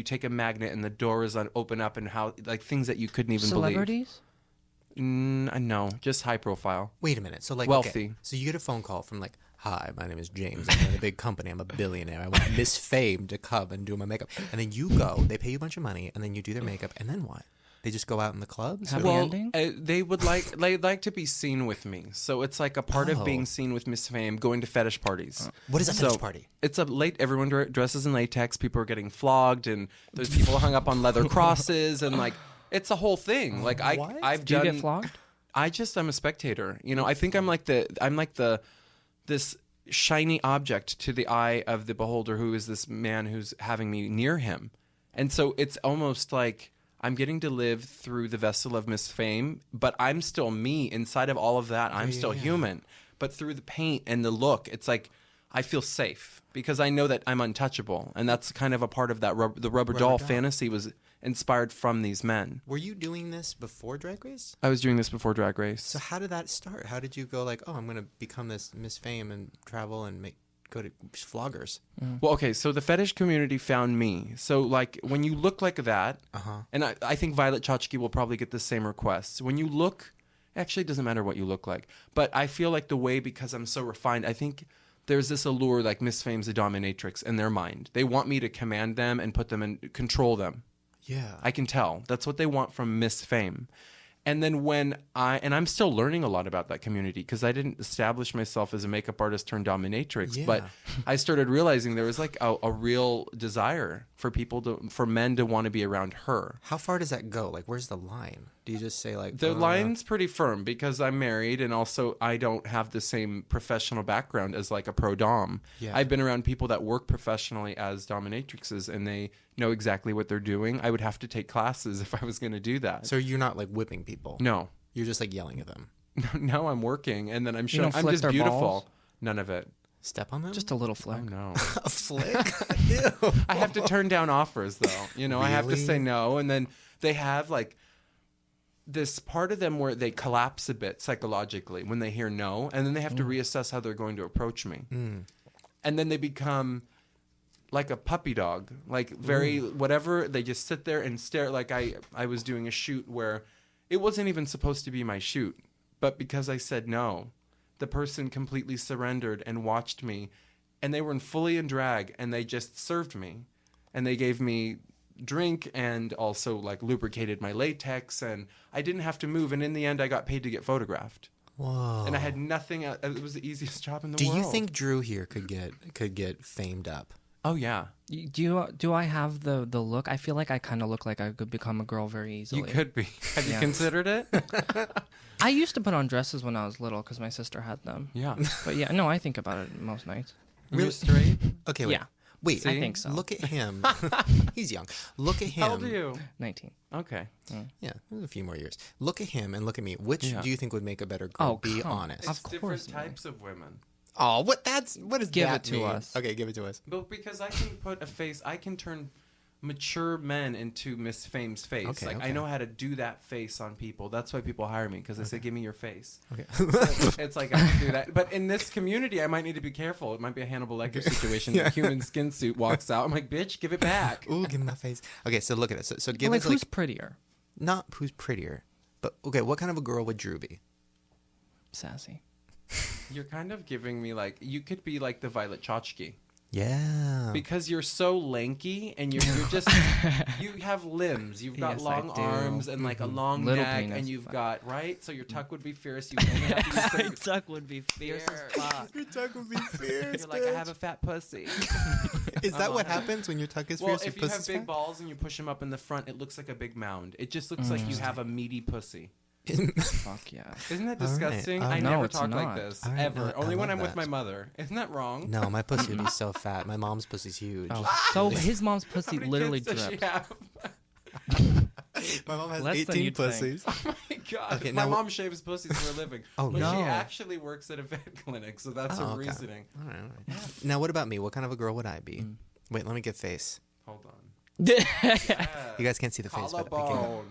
take a magnet and the doors open up and how like things that you couldn't even Celebrities? believe. No, just high profile. Wait a minute. So like wealthy. Okay, so you get a phone call from like, hi, my name is James. I'm in a big company. I'm a billionaire. I want Miss Fame to come and do my makeup. And then you go. They pay you a bunch of money, and then you do their makeup. And then what? They just go out in the clubs? They would they'd like to be seen with me. So it's like a part of being seen with Miss Fame, going to fetish parties. What is a fetish party? It's everyone dresses in latex. People are getting flogged, and there's people hung up on leather crosses, and like it's a whole thing. Like I've Do you get flogged? I'm a spectator. I think I'm like this shiny object to the eye of the beholder, who is this man who's having me near him, and so it's almost like I'm getting to live through the vessel of Miss Fame, but I'm still me. Inside of all of that, I'm still human. But through the paint and the look, it's like I feel safe because I know that I'm untouchable. And that's kind of a part of that. The rubber doll fantasy was inspired from these men. Were you doing this before Drag Race? I was doing this before Drag Race. So how did that start? How did you go like, oh, I'm going to become this Miss Fame and travel and go to floggers? Well, okay, so the fetish community found me. So like when you look like that, and I think Violet Chachki will probably get the same requests. When you look, actually it doesn't matter what you look like, but I feel like the way, because I'm so refined, I think there's this allure, like Miss Fame's a dominatrix in their mind. They want me to command them and put them in, control them. Yeah. I can tell. That's what they want from Miss Fame. And then I'm still learning a lot about that community because I didn't establish myself as a makeup artist turned dominatrix, but I started realizing there was like a real desire for men to want to be around her. How far does that go? Like, where's the line? Do you just say like... The line's pretty firm because I'm married and also I don't have the same professional background as like a pro dom. Yeah. I've been around people that work professionally as dominatrixes and they know exactly what they're doing. I would have to take classes if I was going to do that. So you're not like whipping people? No. You're just like yelling at them? No, I'm working and then I'm showing I'm just beautiful. Balls? None of it. Step on them? Just a little flick. Oh, no. A flick? Ew. I have to turn down offers though. Really? I have to say no, and then they have like this part of them where they collapse a bit psychologically when they hear no, and then they have to reassess how they're going to approach me. And then they become like a puppy dog, like very whatever. They just sit there and stare. Like I was doing a shoot where it wasn't even supposed to be my shoot, but because I said no, the person completely surrendered and watched me, and they were fully in drag, and they just served me, and they gave me drink and also like lubricated my latex, and I didn't have to move, and in the end I got paid to get photographed. Whoa. And I had nothing else. It was the easiest job in the world. Do you think Drew here could get famed up? Oh yeah. Do I have the look? I feel like I kind of look like I could become a girl very easily. You could be. Have you considered it? I used to put on dresses when I was little because my sister had them. Yeah. But yeah, no, I think about it most nights. Really straight? Okay, wait. Yeah. Wait, I think so. Look at him. He's young. Look at him. How old are you? 19. Okay. Yeah, a few more years. Look at him and look at me. Which do you think would make a better girl? Oh, be honest. It's different types of women. Oh, what does Give that it to mean? us. Okay, give it to us. But because I can put a face, I can turn mature men into Miss Fame's face. Okay, I know how to do that face on people. That's why people hire me, because they say, give me your face. Okay. So it's like I can do that. But in this community, I might need to be careful. It might be a Hannibal Lecter situation. Yeah. A human skin suit walks out. I'm like, bitch, give it back. Ooh, give me my face. Okay, so look at it. So give Like, us who's prettier? not who's prettier, but okay, what kind of a girl would Drew be? Sassy. You're kind of giving me like, you could be like the Violet Chachki. Yeah. Because you're so lanky and you're just you have limbs. You've got Yes, I long do. arms and like a long Little neck, penis. and you've got right. So your tuck would be fierce. You only have to use certain- Tuck would be fierce as fuck. Your tuck would be fierce. You're like, I have a fat pussy. Is that what happens when your tuck is Well, fierce? if your you have pussy's big fat? balls and you push them up in the front, it looks like a big mound. It just looks like you have a meaty pussy. Fuck yeah. Isn't that All right. disgusting? Oh, I no, never it's talk like not. this All right, ever. no, I Only when love I'm with that. my mother. Isn't that wrong? No, my pussy would be so fat. My mom's pussy's huge. Oh, so his mom's How pussy many literally kids does she drips. have? My mom has Less than 18 you'd think. pussies. Oh my god! Okay, my now- mom shaves pussies for a living. Oh, but no. she actually works at a vet clinic, so that's Oh, her okay. reasoning. All right. Now, what about me? What kind of a girl would I be? Wait, let me get face. Hold on. You guys can't see the face, but I can. Collarbone.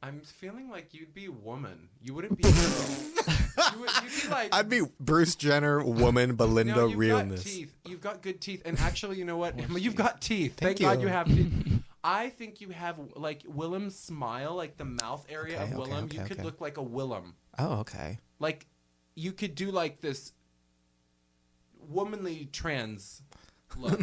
I'm feeling like you'd be a woman. You wouldn't be a girl. You'd be like. I'd be Bruce Jenner, woman, Belinda, no, you've realness. got teeth. You've got good teeth, and actually, you know what? You've got teeth. Thank Thank God you. you have teeth. I think you have like Willem's smile, like the mouth area Okay, of okay, Willem. okay, You could okay. look like a Willem. Oh, okay. Like you could do like this womanly trans look.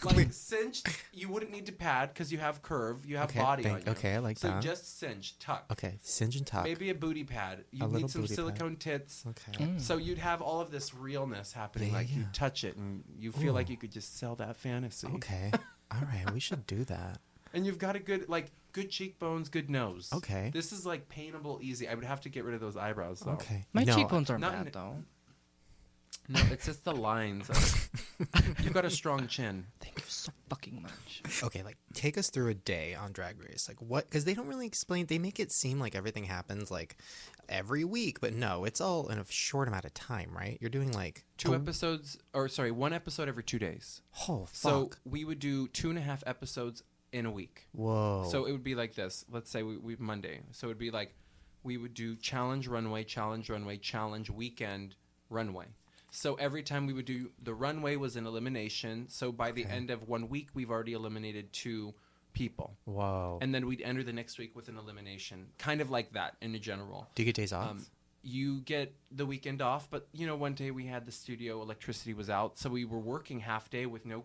Like cinched, you wouldn't need to pad because you have curve, you have Okay, body on you. okay, I like so that. just cinch, tuck. Okay, singe and tuck. Maybe a booty pad. You little need some booty pad. silicone tits. Okay. So you'd have all of this realness happening. Yeah, like you yeah. touch it and you feel Ooh. like you could just sell that fantasy. Okay. All right, we should do that. And you've got a good cheekbones, good nose. Okay. This is like paintable easy. I would have to get rid of those eyebrows though. Okay. My No, cheekbones aren't not bad in- though. No, it's just the lines. You've got a strong chin. Thank you so fucking much. Okay, like take us through a day on Drag Race. Like what? Because they don't really explain. They make it seem like everything happens like every week, but no, it's all in a short amount of time, right? You're doing like One episode every 2 days. Oh, fuck. So we would do 2.5 episodes in a week. Whoa. So it would be like this. Let's say we Monday. So it would be like we would do challenge runway, challenge weekend, runway. So every time we would do the runway was an elimination. So by the end of 1 week, we've already eliminated 2 people. Whoa. And then we'd enter the next week with an elimination. Kind of like that in a general. Do you get days off? You get the weekend off, but one day we had the studio, electricity was out, so we were working half day with no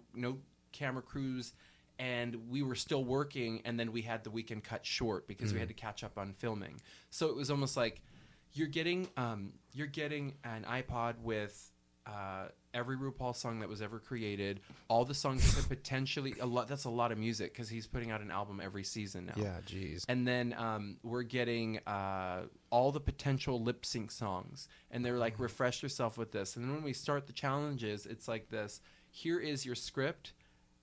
camera crews, and we were still working, and then we had the weekend cut short because we had to catch up on filming. So it was almost like you're getting an iPod with every RuPaul song that was ever created, all the songs that could potentially that's a lot of music because he's putting out an album every season now. Yeah, jeez. And then we're getting all the potential lip sync songs, and they're like, refresh yourself with this. And then when we start the challenges, it's like this: here is your script.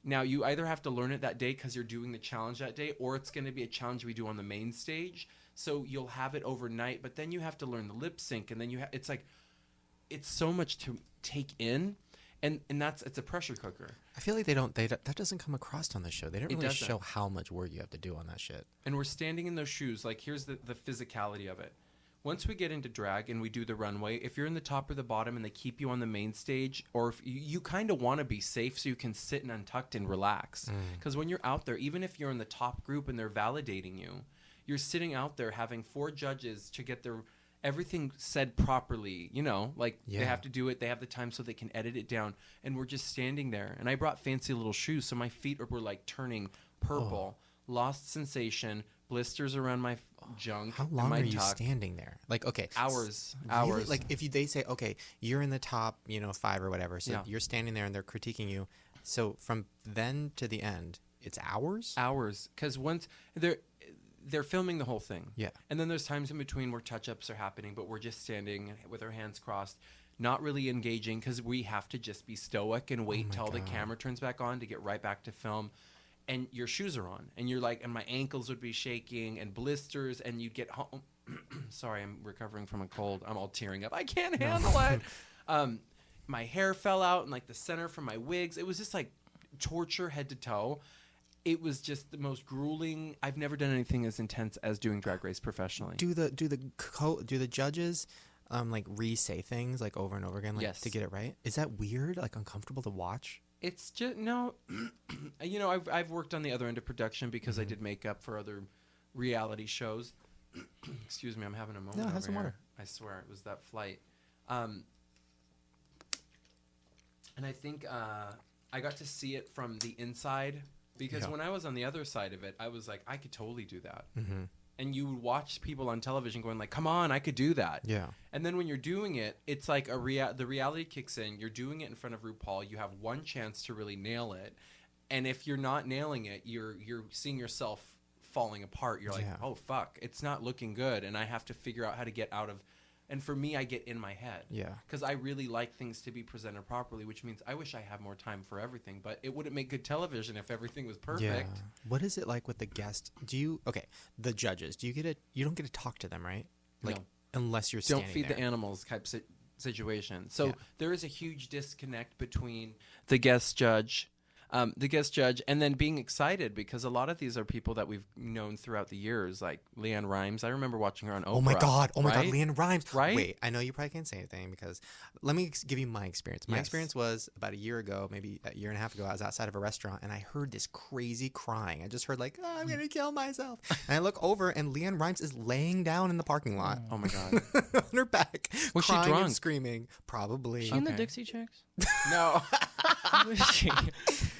Now you either have to learn it that day because you're doing the challenge that day, or it's going to be a challenge we do on the main stage. So you'll have it overnight, but then you have to learn the lip sync, and then it's like it's so much to take in. And it's a pressure cooker. I feel like that doesn't come across on the show. They don't really doesn't. show how much work you have to do on that shit. And we're standing in those shoes. Like, here's the physicality of it. Once we get into drag and we do the runway, if you're in the top or the bottom and they keep you on the main stage, or if you kind of want to be safe so you can sit and untucked and relax. Because when you're out there, even if you're in the top group and they're validating you, you're sitting out there having 4 judges to get their everything said properly, they have to do it. They have the time so they can edit it down. And we're just standing there. And I brought fancy little shoes, so my feet were like turning purple, lost sensation, blisters around my junk. How and long my are you tuck. standing there? Like, okay. Hours. Really? Hours. Like, if they say, okay, you're in the top, 5 or whatever, so Yeah. you're standing there and they're critiquing you. So from then to the end, it's hours? Hours. Because once they're filming the whole thing. Yeah. And then there's times in between where touch-ups are happening, but we're just standing with our hands crossed, not really engaging because we have to just be stoic and wait till the camera turns back on to get right back to film. And your shoes are on. And you're like, and my ankles would be shaking and blisters, and you'd get home. Sorry, I'm recovering from a cold. I'm all tearing up. I can't handle it. my hair fell out and like the center from my wigs. It was just like torture head to toe. It was just the most grueling. I've never done anything as intense as doing Drag Race professionally. Do the judges like re-say things like over and over again, like yes. to get it right? Is that weird? Like uncomfortable to watch? It's just no. You know, I've worked on the other end of production because I did makeup for other reality shows. Excuse me, I'm having a moment. No, have some water. I swear it was that flight. And I think I got to see it from the inside because when I was on the other side of it, I was like, I could totally do that. Mm-hmm. And you would watch people on television going like, come on, I could do that. Yeah. And then when you're doing it, it's like the reality kicks in. You're doing it in front of RuPaul. You have one chance to really nail it. And if you're not nailing it, you're seeing yourself falling apart. You're like, oh, fuck, it's not looking good. And I have to figure out how to get out of. And for me, I get in my head. Yeah. Because I really like things to be presented properly, which means I wish I had more time for everything. But it wouldn't make good television if everything was perfect. Yeah. What is it like with the guest? The judges, you don't get to talk to them, right? Like, no. Unless you're standing Don't feed there. the animals type situation. So there is a huge disconnect between the guest judge and then being excited because a lot of these are people that we've known throughout the years, like Leanne Rimes. I remember watching her on Oprah. Oh my God, Leanne Rimes. Right? Wait, I know you probably can't say anything because let me give you my experience. My experience was about a year ago, maybe a year and a half ago. I was outside of a restaurant and I heard this crazy crying. I just heard like, oh, I'm gonna kill myself. And I look over and Leanne Rimes is laying down in the parking lot. Oh my God, on her back, was crying she drunk? And screaming? Probably. She in the Dixie Chicks? No. Who is she?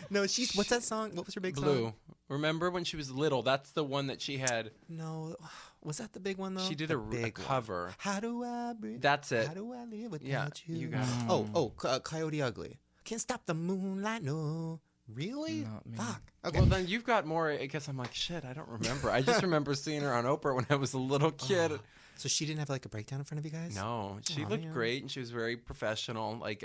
No, she's. What's that song? What was her big Blue. song? Remember when she was little? That's the one that she had. No, was that the big one though? She did a cover. How do I breathe? That's it. How do I live without you? You got it. Coyote Ugly. Can't stop the moonlight. No, really? Not me. Fuck. Okay. Well, then you've got more. I guess I'm like shit. I don't remember. I just remember seeing her on Oprah when I was a little kid. So she didn't have like a breakdown in front of you guys? No, she looked great and she was very professional. Like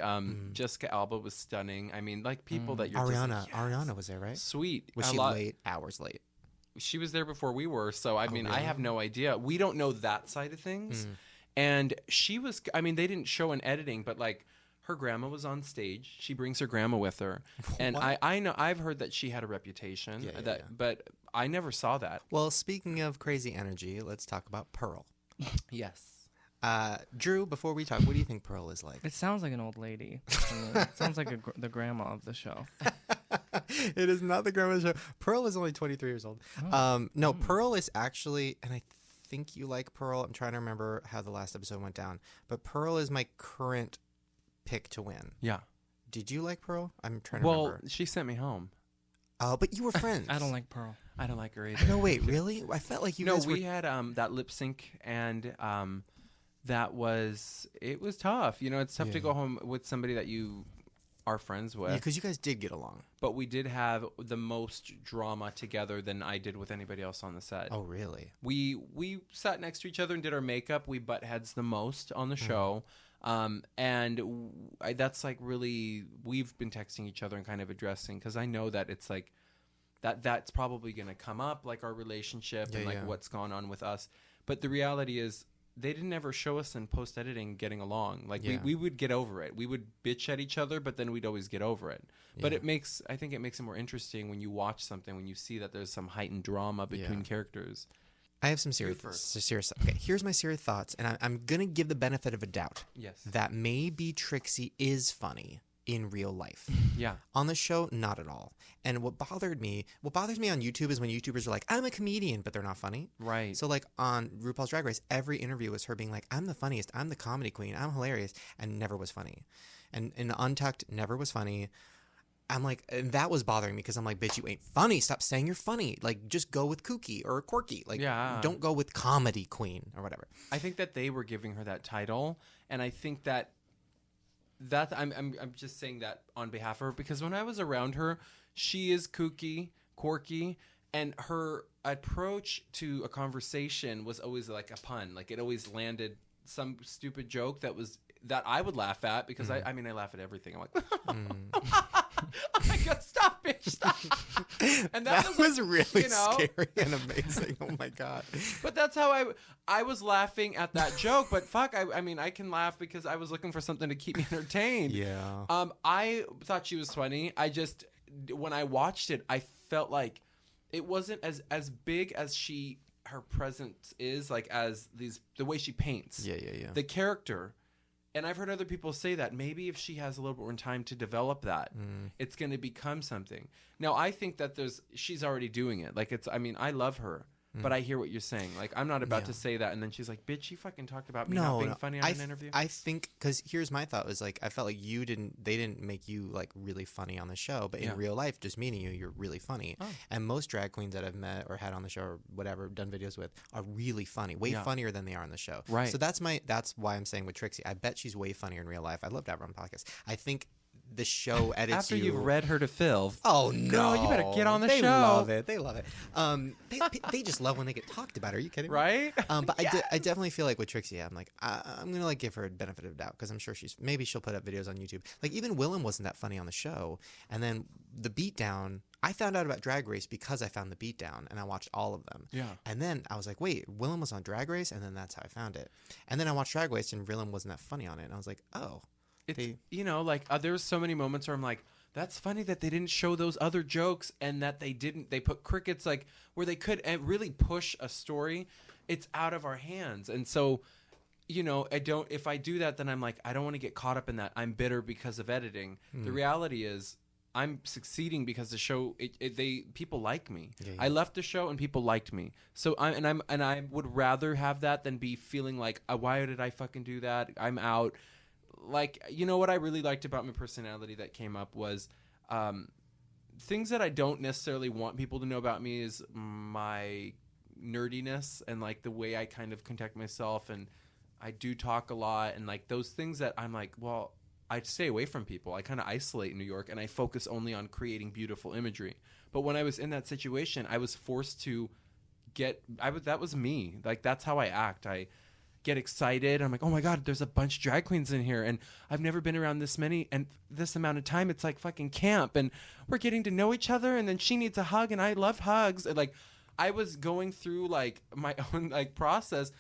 Jessica Alba was stunning. I mean, like people that you're Ariana was there, right? Sweet. Was she late? Hours late. She was there before we were. So I mean, really? I have no idea. We don't know that side of things. And she was. I mean, they didn't show an editing, but like her grandma was on stage. She brings her grandma with her, and I know I've heard that she had a reputation. But I never saw that. Well, speaking of crazy energy, let's talk about Pearl. Yes. Drew, before we talk, what do you think Pearl is like? It sounds like an old lady. It sounds like the grandma of the show. It is not the grandma of the show. Pearl is only 23 years old. No, Pearl is actually, and I think you like Pearl. I'm trying to remember how the last episode went down. But Pearl is my current pick to win. Yeah. Did you like Pearl? I'm trying to remember. Well, she sent me home. Oh, but you were friends. I don't like Pearl. I don't like her either. No, wait, really? I felt like you guys were... we had that lip sync, and it was tough. You know, it's tough to go home with somebody that you are friends with. Yeah, because you guys did get along. But we did have the most drama together than I did with anybody else on the set. Oh, really? We sat next to each other and did our makeup. We butt heads the most on the show. That's like really, we've been texting each other and kind of addressing, because I know that it's like that's probably going to come up, like our relationship and what's gone on with us. But the reality is they didn't ever show us in post editing getting along. Like we would get over it. We would bitch at each other, but then we'd always get over it. But I think it makes it more interesting when you watch something, when you see that there's some heightened drama between characters. I have some serious. Okay, here's my serious thoughts, and I'm gonna give the benefit of a doubt. Yes. That maybe Trixie is funny in real life. Yeah. On the show, not at all. And what bothers me on YouTube is when YouTubers are like, I'm a comedian, but they're not funny. Right. So like on RuPaul's Drag Race, every interview was her being like, I'm the funniest, I'm the comedy queen, I'm hilarious, and never was funny. And in Untucked, never was funny. I'm like, and that was bothering me because I'm like, bitch, you ain't funny. Stop saying you're funny. Like, just go with kooky or quirky. Like, don't go with comedy queen or whatever. I think that they were giving her that title, and I think that I'm just saying that on behalf of her, because when I was around her, she is kooky, quirky, and her approach to a conversation was always like a pun. Like, it always landed some stupid joke that I would laugh at, because I mean, I laugh at everything. I'm like, oh my God, stop, bitch, stop. And And that was like, really scary and amazing. Oh my God. But that's how I was laughing at that joke. But fuck, I mean, I can laugh because I was looking for something to keep me entertained. Yeah. I thought she was funny. When I watched it, I felt like it wasn't as big as her presence is, like as the way she paints. Yeah. The character. And I've heard other people say that maybe if she has a little bit more time to develop that, it's going to become something. Now, I think that she's already doing it. Like I love her, but I hear what you're saying. Like, I'm not about to say that. And then she's like, bitch, you fucking talked about me not being funny on an interview. I think, because here's my thought was like, I felt like they didn't make you like really funny on the show, but in real life, just meeting you're really funny. Oh. And most drag queens that I've met or had on the show or whatever, done videos with, are really funny, way funnier than they are on the show. Right. So that's why I'm saying with Trixie, I bet she's way funnier in real life. I'd love to have her on the podcast. I think the show edits after you've read her to Phil. Oh no! Girl, you better get on the show. They love it. They just love when they get talked about. Are you kidding me? Right? But yes. I definitely feel like with Trixie, I'm like I'm gonna like give her a benefit of the doubt because I'm sure she'll put up videos on YouTube. Like even Willem wasn't that funny on the show, and then the Beatdown. I found out about Drag Race because I found the Beatdown and I watched all of them. Yeah. And then I was like, wait, Willem was on Drag Race, and then that's how I found it. And then I watched Drag Race and Willem wasn't that funny on it, and I was like, oh. There's so many moments where I'm like, that's funny that they didn't show those other jokes and that they put crickets like where they could really push a story. It's out of our hands. And so, if I do that, then I'm like, I don't want to get caught up in that. I'm bitter because of editing. The reality is I'm succeeding because the show, people like me. Yeah. I left the show and people liked me. So I would rather have that than be feeling like, why did I fucking do that? I'm out. Like, what I really liked about my personality that came up was things that I don't necessarily want people to know about me is my nerdiness and like the way I kind of conduct myself, and I do talk a lot, and like those things that I'm like, well, I stay away from people. I kind of isolate in New York and I focus only on creating beautiful imagery. But when I was in that situation, I was forced to that was me. Like that's how I act. I get excited. I'm like, oh my God, there's a bunch of drag queens in here and I've never been around this many and this amount of time. It's like fucking camp and we're getting to know each other, and then she needs a hug and I love hugs. And like I was going through like my own like process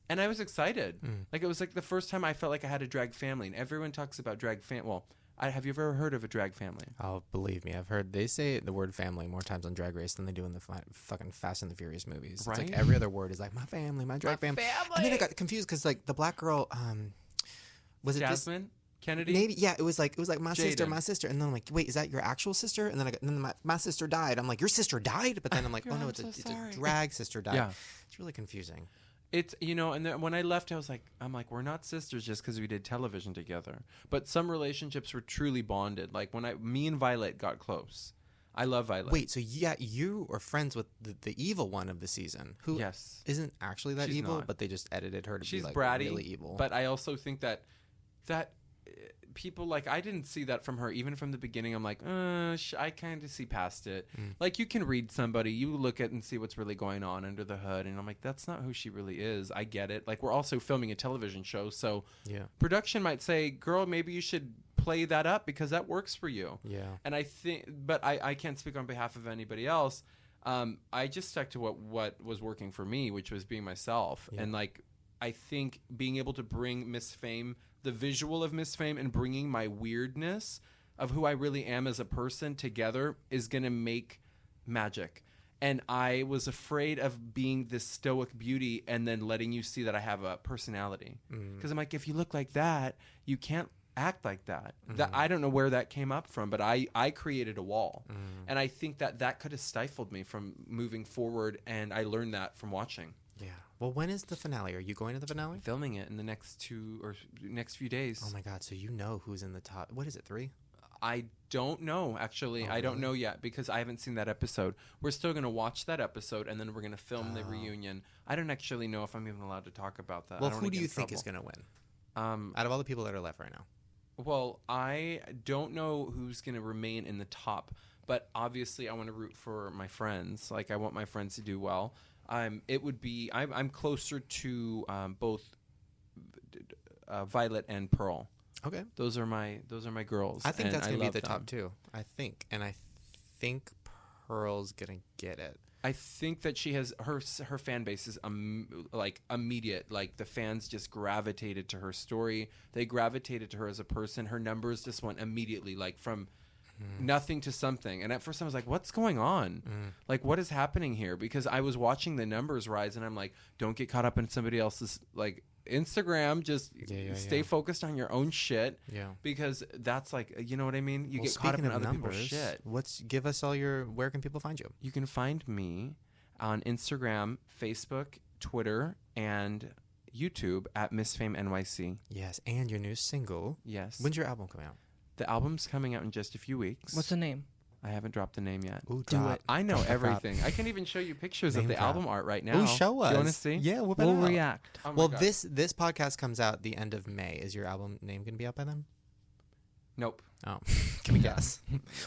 and I was excited. Like it was like the first time I felt like I had a drag family, and everyone talks about drag well, have you ever heard of a drag family? Oh, believe me, I've heard they say the word family more times on Drag Race than they do in the fucking Fast and the Furious movies. Right? It's like every other word is like my family, my drag family. And then I got confused because like the black girl, was it Jasmine? Kennedy? Maybe, yeah. It was like my sister, and then I'm like, wait, is that your actual sister? And then my sister died. I'm like, your sister died, but then I'm like, oh no, it's a drag sister died. Yeah. It's really confusing. It's, and then when I left, I'm like, we're not sisters just because we did television together. But some relationships were truly bonded. Like me and Violet got close. I love Violet. Wait, so yeah, you are friends with the evil one of the season, who isn't actually that evil, but they just edited her to be like bratty, really evil. But I also think that people, like, I didn't see that from her. Even from the beginning, I'm like, I kind of see past it. Like, you can read somebody, you look at and see what's really going on under the hood, and I'm like, that's not who she really is. I get it. Like, we're also filming a television show, so production might say, girl, maybe you should play that up because that works for you. Yeah. And I think, but I can't speak on behalf of anybody else. I just stuck to what was working for me, which was being myself. And like, I think being able to bring Miss Fame, the visual of Miss Fame, and bringing my weirdness of who I really am as a person together is going to make magic. And I was afraid of being this stoic beauty and then letting you see that I have a personality. Because I'm like, if you look like that, you can't act like that. That I don't know where that came up from, but I created a wall. And I think that could have stifled me from moving forward, and I learned that from watching. Yeah. Well, when is the finale? Are you going to the finale? Filming it in the next few days. Oh my God! So you know who's in the top? What is it? 3? I don't know, actually. I don't know yet because I haven't seen that episode. We're still going to watch that episode, and then we're going to film the reunion. I don't actually know if I'm even allowed to talk about that. Well, who do you think is going to win? Out of all the people that are left right now. Well, I don't know who's going to remain in the top, but obviously I want to root for my friends. Like, I want my friends to do well. I'm closer to both Violet and Pearl. Okay, those are my girls. I think that's gonna be the top 2. I think Pearl's gonna get it. I think that she has her fan base is like immediate. Like the fans just gravitated to her story. They gravitated to her as a person. Her numbers just went immediately, like from nothing to something. And at first I was like, what's going on? Like, what is happening here? Because I was watching the numbers rise, and I'm like, don't get caught up in somebody else's like Instagram. Just stay focused on your own shit. Yeah. Because that's like, you know what I mean? You get caught up in other people's shit. Give us all where can people find you? You can find me on Instagram, Facebook, Twitter, and YouTube at Miss Fame NYC. Yes. And your new single. Yes. When's your album coming out? The album's coming out in just a few weeks. What's the name? I haven't dropped the name yet. Ooh, do it. I know everything. I can even show you pictures of the album art right now. Ooh, show us. Do you want to see? Yeah, we'll react. Oh well, this podcast comes out the end of May. Is your album name going to be out by then? Nope. Oh, can we guess?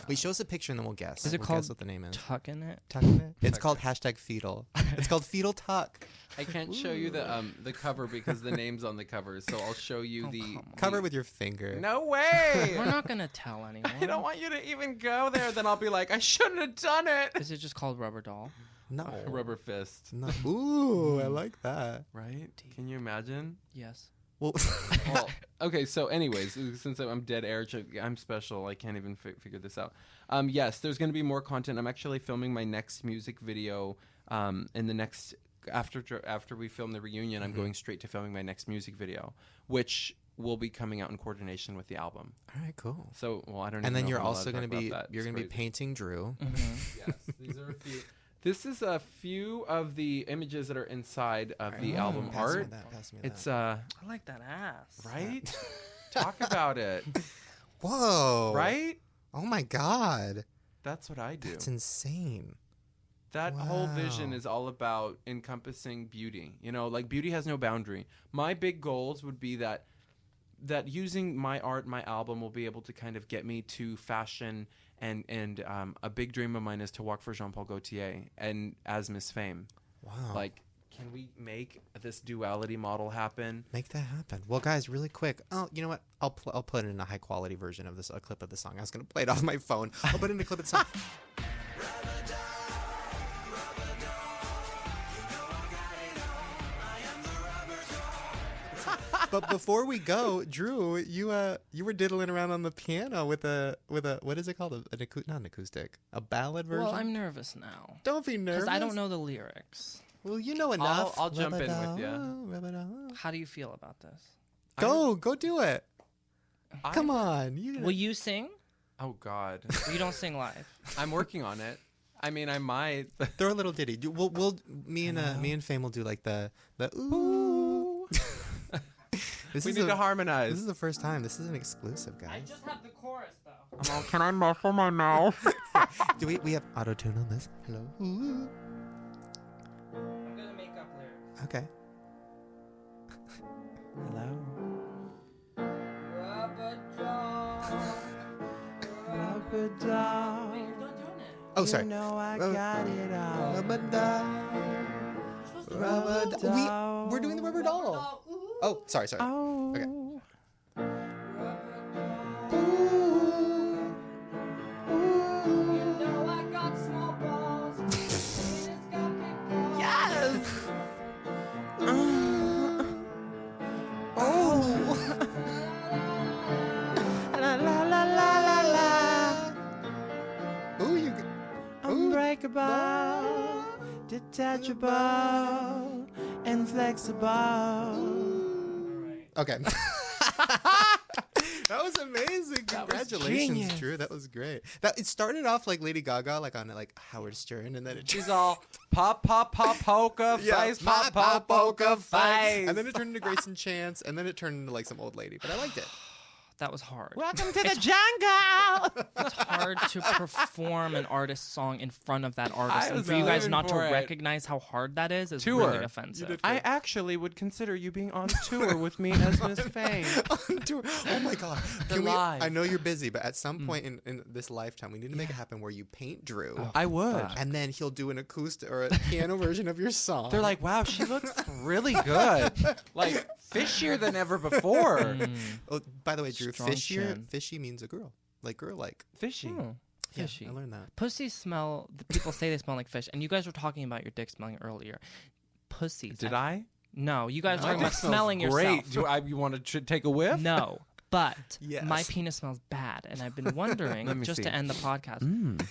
Wait, show us a picture and then we'll guess. Is it we'll called guess what the name is? Tucking It? Tucking It? It's called #fetal. It's called Fetal Tuck. I can't show you the cover because the name's on the cover. So I'll show you the cover with your finger. No way. We're not gonna tell anyone. I don't want you to even go there. Then I'll be like, I shouldn't have done it. Is it just called Rubber Doll? No. Rubber Fist. No. Ooh, I like that. Right? Can you imagine? Yes. Well, okay. So, anyways, since I'm dead air, I'm special. I can't even figure this out. Yes, there's going to be more content. I'm actually filming my next music video. In the next after we film the reunion, I'm going straight to filming my next music video, which will be coming out in coordination with the album. All right, cool. So, well, I don't. And even then know you're if I'm also going to be be painting Drew. Yes, these are a few. This is a few of the images that are inside of the album art. Pass me it's I like that ass. Right? Talk about it. Whoa. Right? Oh my God. That's what I do. That's insane. That whole vision is all about encompassing beauty. You know, like beauty has no boundary. My big goals would be that using my art, my album will be able to kind of get me to fashion. And a big dream of mine is to walk for Jean-Paul Gaultier and as Miss Fame. Wow. Like, can we make this duality model happen? Make that happen. Well, guys, really quick. Oh, you know what? I'll put in a high quality version of a clip of the song. I was going to play it off my phone. I'll put in a clip of the song. But before we go, Drew, you were diddling around on the piano with a what is it called? Not an acoustic, a ballad version. Well, I'm nervous now. Don't be nervous. Because I don't know the lyrics. Well, you know enough. I'll jump in with you. How do you feel about this? Go do it. Come on. Will you sing? Oh God. You don't sing live. I'm working on it. I mean, I might. Throw a little ditty. Me and Fame will do like the ooh. We need to harmonize. This is the first time. This is an exclusive, guys. I just have the chorus though. Can I muffle my mouth? Do we have auto tune on this? Hello. Ooh. I'm gonna make up lyrics. Okay. Hello. Rubber doll. Rubber doll. Wait, you're not doing it. Oh, sorry. You know I got it all. Rubber doll. Rubber doll. We're doing the rubber doll. Oh, sorry. Oh. Okay. You know I got small balls. It's got big balls. Yes. La la la la la la. Ooh, Unbreakable, detachable, and flexible. Okay. That was amazing. Congratulations, Drew. That was great. It started off like Lady Gaga, like on like Howard Stern, and then She's all pop poker face, pop poker face. And then it turned into Grayson Chance, and then it turned into like some old lady. But I liked it. That was hard. Welcome to the jungle. It's hard to perform an artist's song in front of that artist. And for you guys not to recognize how hard that is really offensive. I actually would consider you being on tour with me as Miss Fame. On tour. Oh my God. Live. I know you're busy, but at some point in this lifetime, we need to make it happen where you paint Drew. I would. And then he'll do an acoustic or a piano version of your song. They're like, wow, she looks really good. Like, fishier than ever before. Oh, by the way, Drew, Strong chin. fishy means a girl. Like girl-like. Fishy. fishy. I learned that. Pussies smell. People say they smell like fish, and you guys were talking about your dick smelling earlier. Pussies. Did I? No, you guys were My talking about dick smells smelling great. yourself. You want to take a whiff? No, but Yes. my penis smells bad, and I've been wondering Let me just see. to end the podcast.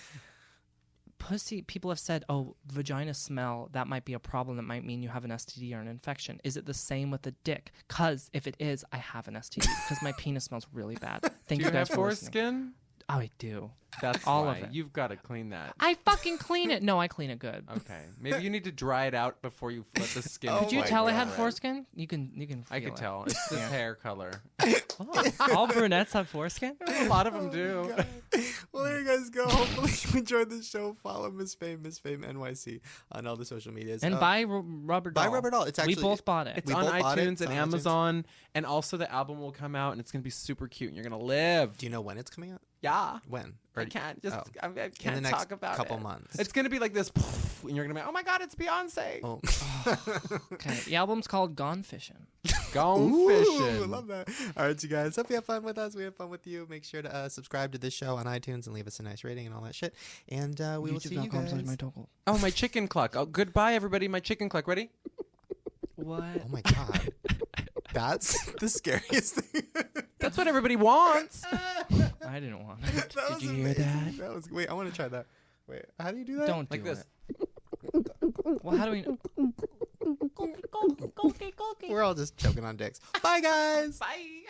Pussy. People have said, "Oh, vagina smell. That might be a problem. That might mean you have an STD or an infection." Is it the same with the dick? Because if it is, I have an STD because my penis smells really bad. Thank Do you guys have for listening. foreskin? Oh, I do. That's All why. of it. You've got to clean that. I fucking clean it. No, I clean it good. Okay. Maybe you need to dry it out before you let the skin. Oh Could you my tell I had God. foreskin? You can. I feel could it. tell. It's this hair color. Oh, all brunettes have foreskin. A lot of them do. Well, there you guys go. Hopefully you enjoyed the show. Follow Miss Fame NYC on all the social medias. And buy Rubber Doll. buy Rubber Doll. It's actually we both bought it. It's We on both bought it. iTunes It's and on iTunes. Amazon, and also the album will come out, and it's gonna be super cute, and you're gonna live. Do you know when it's coming out? Yeah. When? I can't just. Oh. I In the can't next talk about couple it. months. It's gonna be like this, and you're gonna be, oh my god, it's Beyonce. Oh. Okay, the album's called Gone Fishing. Gone Ooh, fishing. love that. All right, you guys. Hope you have fun with us. We have fun with you. Make sure to subscribe to this show on iTunes and leave us a nice rating and all that shit. And we will see you guys. Oh, my chicken cluck. Oh, goodbye, everybody. My chicken cluck. Ready? What? Oh my god. That's the scariest thing. That's what everybody wants. I didn't want it. That was Did you hear amazing. that? Was wait. I want to try that. Wait. How do you do that? Don't Like do this. it. Well, how do we know? We're all just choking on dicks. Bye, guys. Bye.